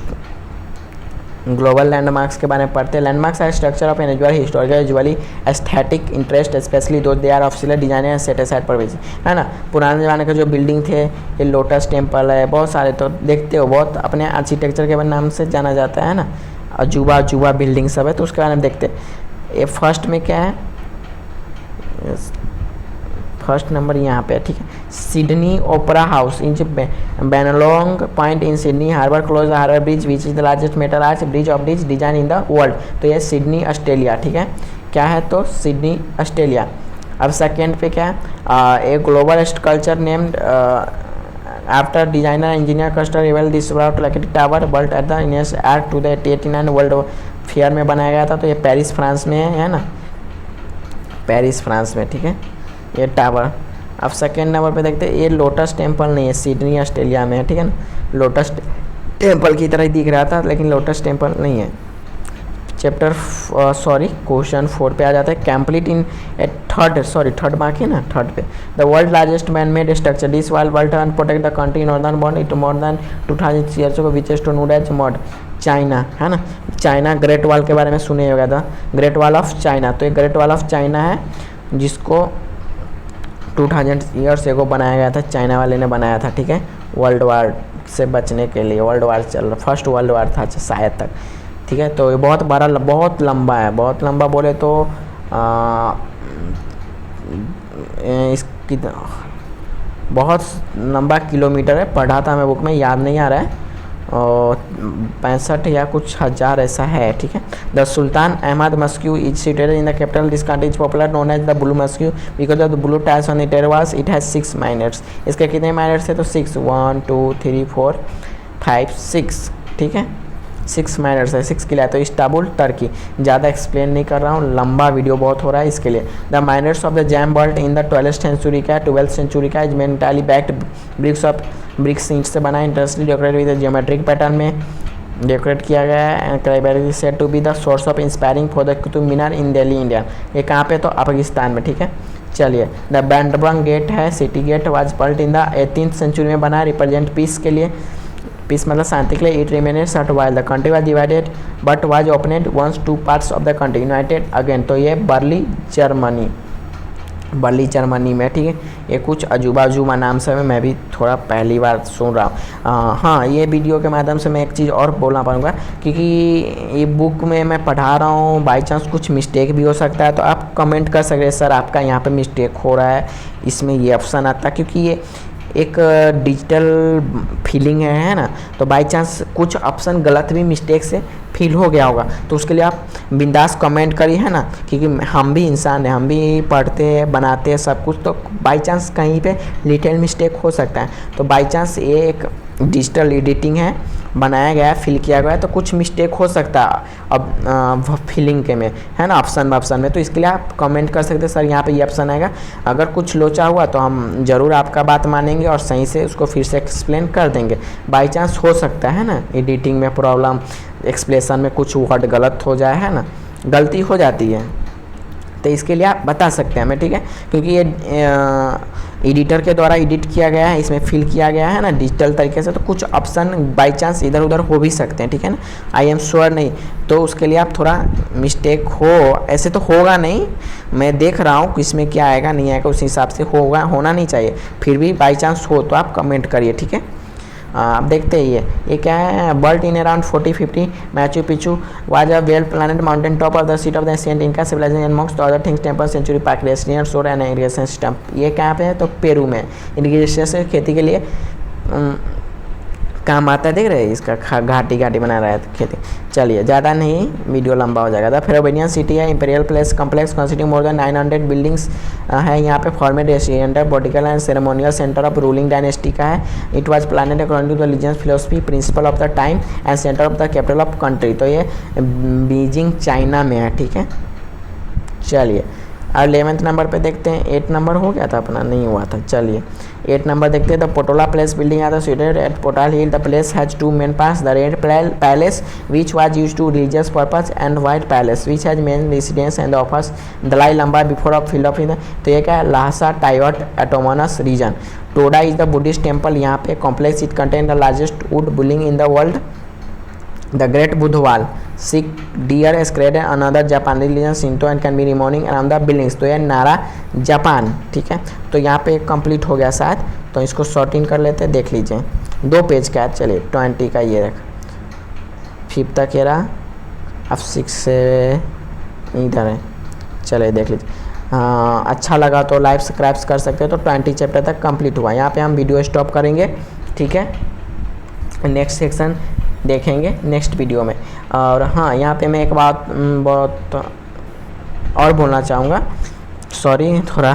ग्लोबल लैंडमार्क्स के बारे में पढ़ते हैं। Landmarks are structure of an एजुअल historical usually aesthetic interest especially though they are official design and set aside purpose, है ना। पुराने ज़माने के जो बिल्डिंग थे, ये लोटस टेम्पल है, बहुत सारे, तो देखते हो बहुत अपने आर्किटेक्चर के नाम से जाना जाता है ना, अजूबा बिल्डिंग सब है। तो उसके बारे में देखते हैं। ये फर्स्ट में क्या है? फर्स्ट नंबर यहाँ पे है, ठीक है। Sydney Opera House in Bennelong Point in Sydney Harbour close harbour bridge which is the largest metal arch bridge of this design in the world. तो ये सिडनी ऑस्ट्रेलिया, ठीक है। क्या है? तो सिडनी ऑस्ट्रेलिया। अब सेकेंड पे क्या है? A global culture named after designer engineer Gustave Eiffel this tower world at the इनियस at to the 89 world fair में बनाया गया था। तो ये पेरिस फ्रांस में है ना, पेरिस फ्रांस में, ठीक है, ये टावर। अब सेकेंड नंबर पे देखते हैं, ये लोटस टेम्पल नहीं है, सिडनी ऑस्ट्रेलिया में है, ठीक है ना। लोटस टेम्पल की तरह ही दिख रहा था, लेकिन लोटस टेम्पल नहीं है। क्वेश्चन 4 पे आ जाता है। कंप्लीट इन थर्ड मार्क है ना, थर्ड पे। The world largest man made structure this world turn protect the country northern border it more than 2000 years को विचेस टू नोड एज मॉड। चाइना है ना, चाइना ग्रेट वॉल के बारे में सुने होगा था, ग्रेट वॉल ऑफ चाइना। तो ये ग्रेट वॉल ऑफ चाइना है, जिसको 2000 ईयर्स एगो बनाया गया था, चाइना वाले ने बनाया था, ठीक है। वर्ल्ड वार से बचने के लिए, वर्ल्ड वार चल रहा, फर्स्ट वर्ल्ड वार था शायद तक, ठीक है। तो ये बहुत बड़ा, बहुत लंबा है, बहुत लंबा बोले तो इसकी बहुत लंबा किलोमीटर है, पढ़ा था मैं बुक में, याद नहीं आ रहा है, और 65 या कुछ हज़ार ऐसा है, ठीक है। The Sultan Ahmed mosque is sited in the capital this country is popular known as the blue mosque because of the blue tiles on it was it has 6 minars. इसके कितने माइनर्स है? तो 6, 1 2 3 4 5 6, ठीक है, 6 माइनर्स है, 6 किला है। तो Istanbul Turkey. ज़्यादा एक्सप्लेन नहीं कर रहा हूँ, लंबा वीडियो बहुत हो रहा है इसके लिए। The miners of the gem Bert in the 12th century का, 12th सेंचुरी का इज मेंटाली बैक्ड ब्रिक्स ईंट से बना, interestingly decorate with geometric pattern में डेकोरेट किया गया है। एंड क्राइबेरी said to be the source of inspiring for the Qutub Minar in Delhi India. ये कहाँ पे? तो पाकिस्तान में, ठीक है। चलिए, द बैंडरबंग गेट है, city gate, was built in the 18th century में बना, रिप्रेजेंट पीस के लिए, पीस मतलब शांति के लिए। It remained shut while the country was divided but was opened once 2 parts of the country united again. तो ये बर्ली जर्मनी में, ठीक है। ये कुछ अजूबा नाम से मैं भी थोड़ा पहली बार सुन रहा हूँ। हाँ, ये वीडियो के माध्यम से मैं एक चीज़ और बोलना पाऊँगा, क्योंकि ये बुक में मैं पढ़ा रहा हूँ, बाई चांस कुछ मिस्टेक भी हो सकता है, तो आप कमेंट कर सकते हैं सर आपका यहाँ पे मिस्टेक हो रहा है, इसमें ये ऑप्शन आता है, क्योंकि ये एक डिजिटल फीलिंग है ना। तो बाई चांस कुछ ऑप्शन गलत भी मिस्टेक से फील हो गया होगा, तो उसके लिए आप बिंदास कमेंट करिए, है ना, क्योंकि हम भी इंसान हैं, हम भी पढ़ते हैं, बनाते हैं सब कुछ, तो बाई चांस कहीं पे लिटिल मिस्टेक हो सकता है। तो बाई चांस ये एक डिजिटल एडिटिंग है बनाया गया है, फिल किया गया है, तो कुछ मिस्टेक हो सकता है अब फिलिंग के में, है ना, ऑप्शन में। तो इसके लिए आप कमेंट कर सकते हैं सर यहाँ पे ये ऑप्शन आएगा। अगर कुछ लोचा हुआ तो हम ज़रूर आपका बात मानेंगे और सही से उसको फिर से एक्सप्लेन कर देंगे। बाई चांस हो सकता है ना एडिटिंग में प्रॉब्लम, एक्सप्लेशन में कुछ वर्ड गलत हो जाए, है ना, गलती हो जाती है, तो इसके लिए आप बता सकते हैं हमें, ठीक है, क्योंकि ये एडिटर के द्वारा एडिट किया गया है, इसमें फिल किया गया है ना डिजिटल तरीके से, तो कुछ ऑप्शन बाई चांस इधर उधर हो भी सकते हैं, ठीक है ना, आई एम श्योर नहीं, तो उसके लिए आप थोड़ा मिस्टेक हो, ऐसे तो होगा नहीं, मैं देख रहा हूँ इसमें क्या आएगा नहीं आएगा, उस हिसाब से होगा, होना नहीं चाहिए, फिर भी बाई चांस हो तो आप कमेंट करिए, ठीक है। आप देखते ही ये क्या है, built in around 40-50 Machu Picchu was a well planned mountain top of the seat of the ancient Inca civilisation amongst the other things temple sanctuary park restaurant सोर एंड इरिगेशन सिस्टम। ये कहाँ पे है, तो पेरू में irrigation से खेती के लिए काम आता है, देख रहे हैं इसका घाटी बना रहा है खेती। चलिए ज़्यादा नहीं, वीडियो लंबा हो जाएगा। द फेरोवेनियन सिटी है imperial place complex consisting more than 900 buildings है यहाँ पे, format residential political and ceremonial centre of ruling dynasty का है। It was planned according to the religious philosophy principle of the time and centre of the capital of country. तो ये Beijing China में है, ठीक है। चलिए और 11th नंबर पे देखते हैं, 8 नंबर हो गया था अपना, नहीं हुआ था। चलिए 8 नंबर देखते हैं, the Potala palace building are the situated at Potala hill. The palace has 2 main parts, the red palace which was used to religious purpose and white palace which has main residence and offers Dalai Lama before of field of. तो ये क्या है, Lhasa टाइवट autonomous region. टोडा is the Buddhist temple यहाँ पे complex, it contain the largest wood building in the world. The Great Buddha Wall, Sikh deer is created another Japanese religion Shinto and can be remaining around the buildings। तो ये नारा Japan, ठीक है। तो यहाँ पे कंप्लीट हो गया शायद, तो इसको शॉर्ट इन कर लेते हैं, देख लीजिए 2 पेज का है। चलिए 20 का ये रख, 5 तक ये रहा, अब 6 से इधर है। चलिए देख लीजिए, अच्छा लगा तो लाइक सब्सक्राइब कर सकते हैं। तो 20 चैप्टर तक कंप्लीट हुआ, यहाँ पे हम वीडियो स्टॉप करेंगे, ठीक है। नेक्स्ट सेक्शन देखेंगे नेक्स्ट वीडियो में। और हाँ, यहाँ पे मैं एक बात बहुत और बोलना चाहूँगा, सॉरी थोड़ा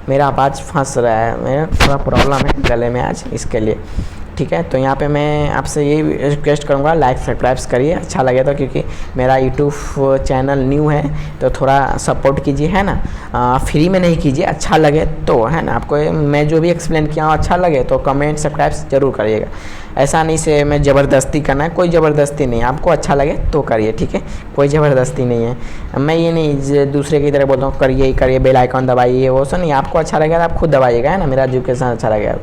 मेरा आवाज़ फंस रहा है, मेरा थोड़ा प्रॉब्लम है गले में आज, इसके लिए, ठीक है। तो यहाँ पे मैं आपसे ये रिक्वेस्ट करूँगा, लाइक सब्सक्राइब करिए अच्छा लगे तो, क्योंकि मेरा यूट्यूब चैनल न्यू है तो थोड़ा सपोर्ट कीजिए, है ना, फ्री में नहीं कीजिए, अच्छा लगे तो, है ना। आपको मैं जो भी एक्सप्लेन किया हूँ अच्छा लगे तो कमेंट सब्सक्राइब जरूर करिएगा। ऐसा नहीं से मैं ज़बरदस्ती करना है, कोई ज़बरदस्ती नहीं, आपको अच्छा लगे तो करिए, ठीक है, कोई ज़बरदस्ती नहीं है। मैं ये नहीं दूसरे की तरह बोलता हूँ करिए ही करिए, बेल आइकॉन दबाइए, वो सब नहीं, आपको अच्छा लगेगा तो आप खुद दबाइएगा, है ना। मेरा एजुकेशन अच्छा लगेगा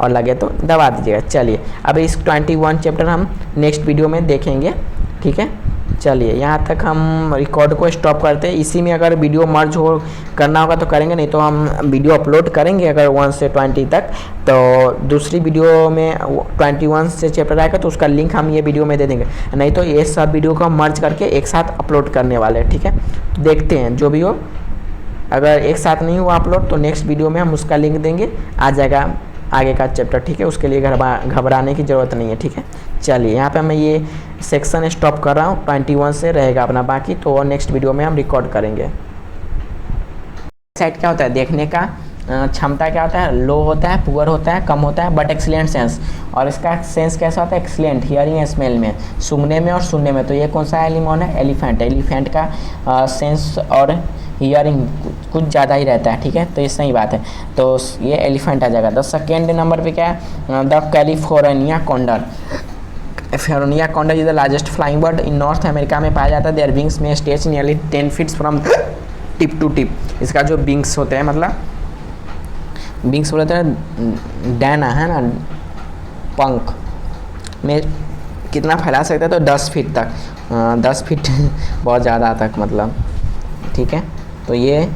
और लगे तो दबा दीजिएगा। चलिए अब इस 21 चैप्टर हम नेक्स्ट वीडियो में देखेंगे, ठीक है। चलिए यहाँ तक हम रिकॉर्ड को स्टॉप करते हैं। इसी में अगर वीडियो मर्ज हो करना होगा तो करेंगे, नहीं तो हम वीडियो अपलोड करेंगे अगर 1 से 20 तक। तो दूसरी वीडियो में 21 से चैप्टर आएगा तो उसका लिंक हम ये वीडियो में दे देंगे, नहीं तो ये सब वीडियो को मर्ज करके एक साथ अपलोड करने वाले हैं, ठीक है। तो देखते हैं जो भी हो, अगर एक साथ नहीं हुआ अपलोड तो नेक्स्ट वीडियो में हम उसका लिंक देंगे, आ जाएगा आगे का चैप्टर, ठीक है। उसके लिए घबराने की ज़रूरत नहीं है, ठीक है। चलिए यहाँ पे मैं ये सेक्शन स्टॉप कर रहा हूँ, 21 से रहेगा अपना बाकी, तो नेक्स्ट वीडियो में हम रिकॉर्ड करेंगे। साइड क्या होता है, देखने का क्षमता क्या होता है, लो होता है, पुअर होता है, कम होता है, बट एक्सीलेंट सेंस। और इसका सेंस कैसा होता है, एक्सीलेंट, हियरिंग एंड स्मेल में, सूंघने में और सुनने में। तो ये कौन सा एनिमल है, एलिफेंट। एलिफेंट का सेंस और हियरिंग कुछ ज़्यादा ही रहता है, ठीक है। तो ये सही बात है, तो ये एलिफेंट आ जाएगा। द सेकेंड नंबर पे क्या है, the California condor. California condor is the largest flying bird in North America में पाया जाता है। देयर विंग्स में stretch nearly 10 feet from tip to tip. इसका जो विंग्स होते हैं, मतलब विंग्स बोलते हैं डैना, है ना, पंख में कितना फैला सकते हैं, तो 10 फीट तक, 10 फीट बहुत ज़्यादा तक, मतलब, ठीक है। तो ये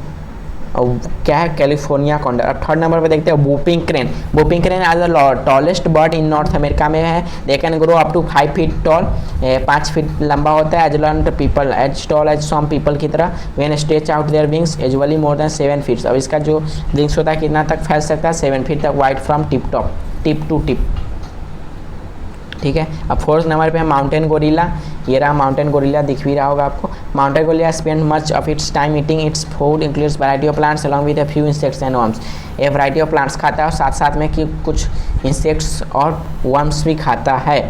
क्या है, कैलिफोर्निया कॉन्डर। अब 3rd नंबर पे देखते हैं whooping crane. Whooping crane as the tallest bird in North America में है। They can grow up to 5 feet tall, 5 feet लंबा होता है। As long people as tall as some people की तरह। When stretch out their wings usually more than 7 feet. अब इसका जो विंग्स होता है कितना तक फैल सकता है, 7 फीट तक, wide from tip to tip, ठीक है। अब 4th नंबर पे है माउंटेन गोरिल्ला। ये रहा माउंटेन गोरिल्ला, दिख भी रहा होगा आपको। Mountain gorilla spend much of its time eating its food includes variety of plants along with a few insects and worms. ये वैरायटी ऑफ प्लांट्स खाता है और साथ साथ में कि कुछ इंसेक्ट्स और वर्म्स भी खाता है।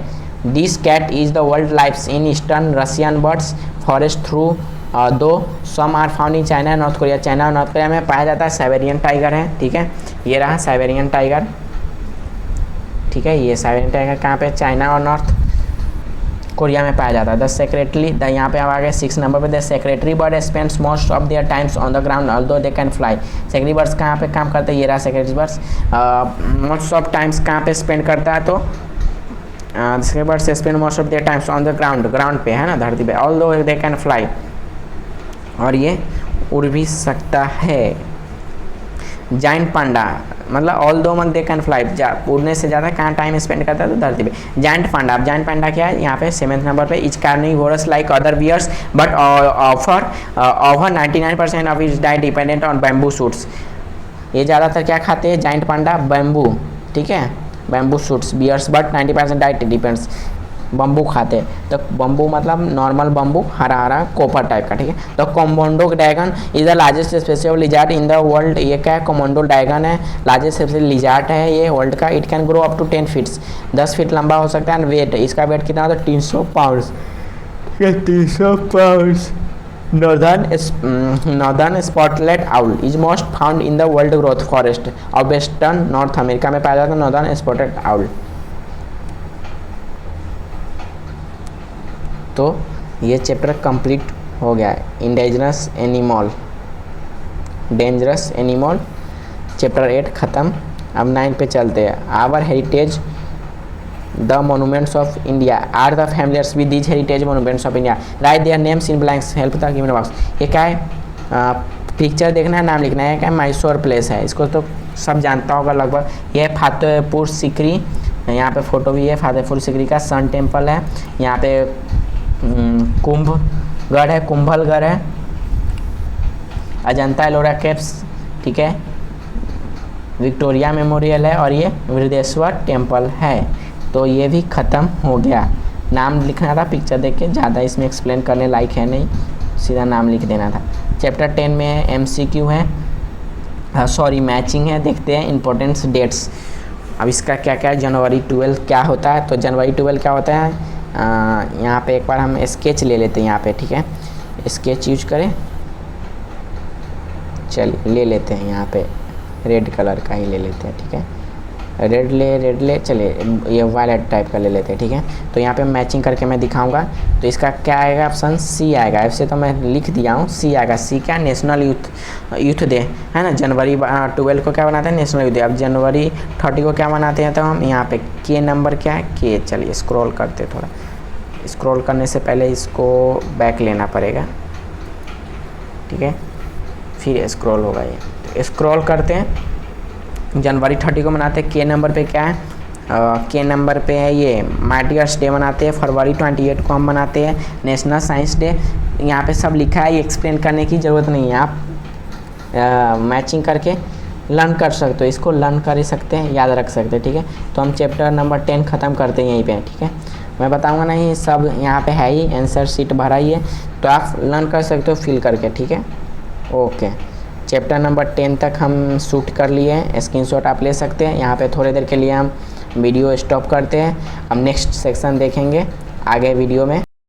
This cat is the world lives in eastern Russian birds forest through though some are found in China and North Korea. China और नॉर्थ कोरिया में पाया जाता है। साइबेरियन टाइगर है, ठीक है। ये रहा साइबेरियन टाइगर, ठीक है। ये साइबेरियन टाइगर कहाँ पे? चाइना और नॉर्थ कोरिया में पाया जाता है। द सेक्रेटरी द यहाँ पे अब आ गए 6 नंबर पे। The secretary bird spends most of their times on the ground although they can fly. Secretary birds कहाँ पे काम करते हैं? ये रहा secretary birds most of times कहाँ पे स्पेंड करता है? तो secretary birds spend most of their times on the ground, ground पे है ना, धरती पे। ऑल्दो दे कैन फ्लाई, और ये उड़ भी सकता है। जाइंट पांडा मतलब ऑल दो मंथ दे कैन फ्लाई, उड़ने से ज़्यादा कहाँ टाइम स्पेंड करता है? तो धरती पे। जाइंट पांडा, अब जाइंट पांडा क्या है? यहाँ पे 7th नंबर पे। Each carnivorous like other bears but offer over 99% of its diet dependent on bamboo shoots. ये ज़्यादातर क्या खाते हैं? जाइंट पांडा बैम्बू, ठीक है, bamboo shoots. Bears but 90% diet depends, bamboo खाते हैं। तो बम्बू मतलब नॉर्मल बम्बू, हरा हरा कोपर टाइप का, ठीक है। तो Komodo dragon is the largest species of lizard in the world. ये क्या है? कोमोडो ड्रैगन है, लार्जेस्ट स्पेसीज लिजार्ड है ये वर्ल्ड का। It can grow up to 10 feets, 10 feet लंबा हो सकता है। एंड वेट, इसका वेट कितना होता है? 300 pounds, 300 pounds. Northern spotted owl is most found in the world growth forest और वेस्टर्न नॉर्थ अमेरिका में पाया जाता है नॉर्दर्न स्पॉटेड आउल। तो ये चैप्टर कंप्लीट हो गया है। Endangered animal, dangerous animal chapter 8 ख़त्म। अब 9 पे चलते हैं। Our heritage the monuments of India are the familiars with these heritage monuments of India. Write their names in blanks, help the given box. ये क्या है? पिक्चर देखना है, नाम लिखना है। क्या? मैसूर प्लेस है, इसको तो सब जानता होगा लगभग। ये फतेहपुर सीकरी, यहाँ पे फोटो भी है फतेहपुर सीकरी का। सन टेम्पल है यहाँ पे। कुंभगढ़ है, कुंभलगढ़ है। अजंता एलोरा केव्स, ठीक है। विक्टोरिया मेमोरियल है और ये वृद्धेश्वर टेम्पल है। तो ये भी ख़त्म हो गया। नाम लिखना था, पिक्चर देख के, ज़्यादा इसमें एक्सप्लेन करने लायक है नहीं, सीधा नाम लिख देना था। चैप्टर 10 में MCQ है, सॉरी मैचिंग है। देखते हैं इंपॉर्टेंट डेट्स। अब इसका क्या क्या है? जनवरी 12 क्या होता है? तो जनवरी 12 क्या होता है? यहाँ पे एक बार हम स्केच ले लेते हैं यहाँ पे, ठीक है। स्केच यूज करें, चलिए ले लेते हैं यहाँ पे रेड कलर का ही ले लेते हैं, ठीक है। रेड ले, चलिए ये वायलेट टाइप का ले लेते हैं, ठीक है। तो यहाँ पे मैचिंग करके मैं दिखाऊंगा। तो इसका क्या आएगा? ऑप्शन सी आएगा। ऐसे तो मैं लिख दिया हूँ, सी आएगा। सी क्या? नेशनल यूथ डे है ना। जनवरी 12 को क्या बनाते हैं? National youth day. अब जनवरी 30 को क्या मनाते हैं? तो हम यहाँ पे के नंबर क्या है? के। चलिए स्क्रॉल करते, थोड़ा स्क्रॉल करने से पहले इसको बैक लेना पड़ेगा, ठीक है, फिर स्क्रॉल होगा ये। तो स्क्रॉल करते हैं। जनवरी 30 को मनाते हैं। के नंबर पे क्या है? के नंबर पे है ये मार्टियर्स डे मनाते हैं। फरवरी 28 को हम मनाते हैं नेशनल साइंस डे। यहाँ पे सब लिखा है, ये एक्सप्लेन करने की ज़रूरत नहीं है। आप मैचिंग करके लर्न कर सकते हो, इसको लर्न कर ही सकते हैं, याद रख सकते हैं, ठीक है। तो हम चैप्टर नंबर 10 ख़त्म करते हैं यहीं पे, ठीक है। मैं बताऊंगा नहीं, सब यहाँ पे है ही, आंसर शीट भरा ही है, तो आप लर्न कर सकते हो फिल करके, ठीक है। ओके, चैप्टर नंबर 10 तक हम शूट कर लिए हैं, स्क्रीनशॉट आप ले सकते हैं। यहाँ पे थोड़ी देर के लिए हम वीडियो स्टॉप करते हैं। अब नेक्स्ट सेक्शन देखेंगे आगे वीडियो में।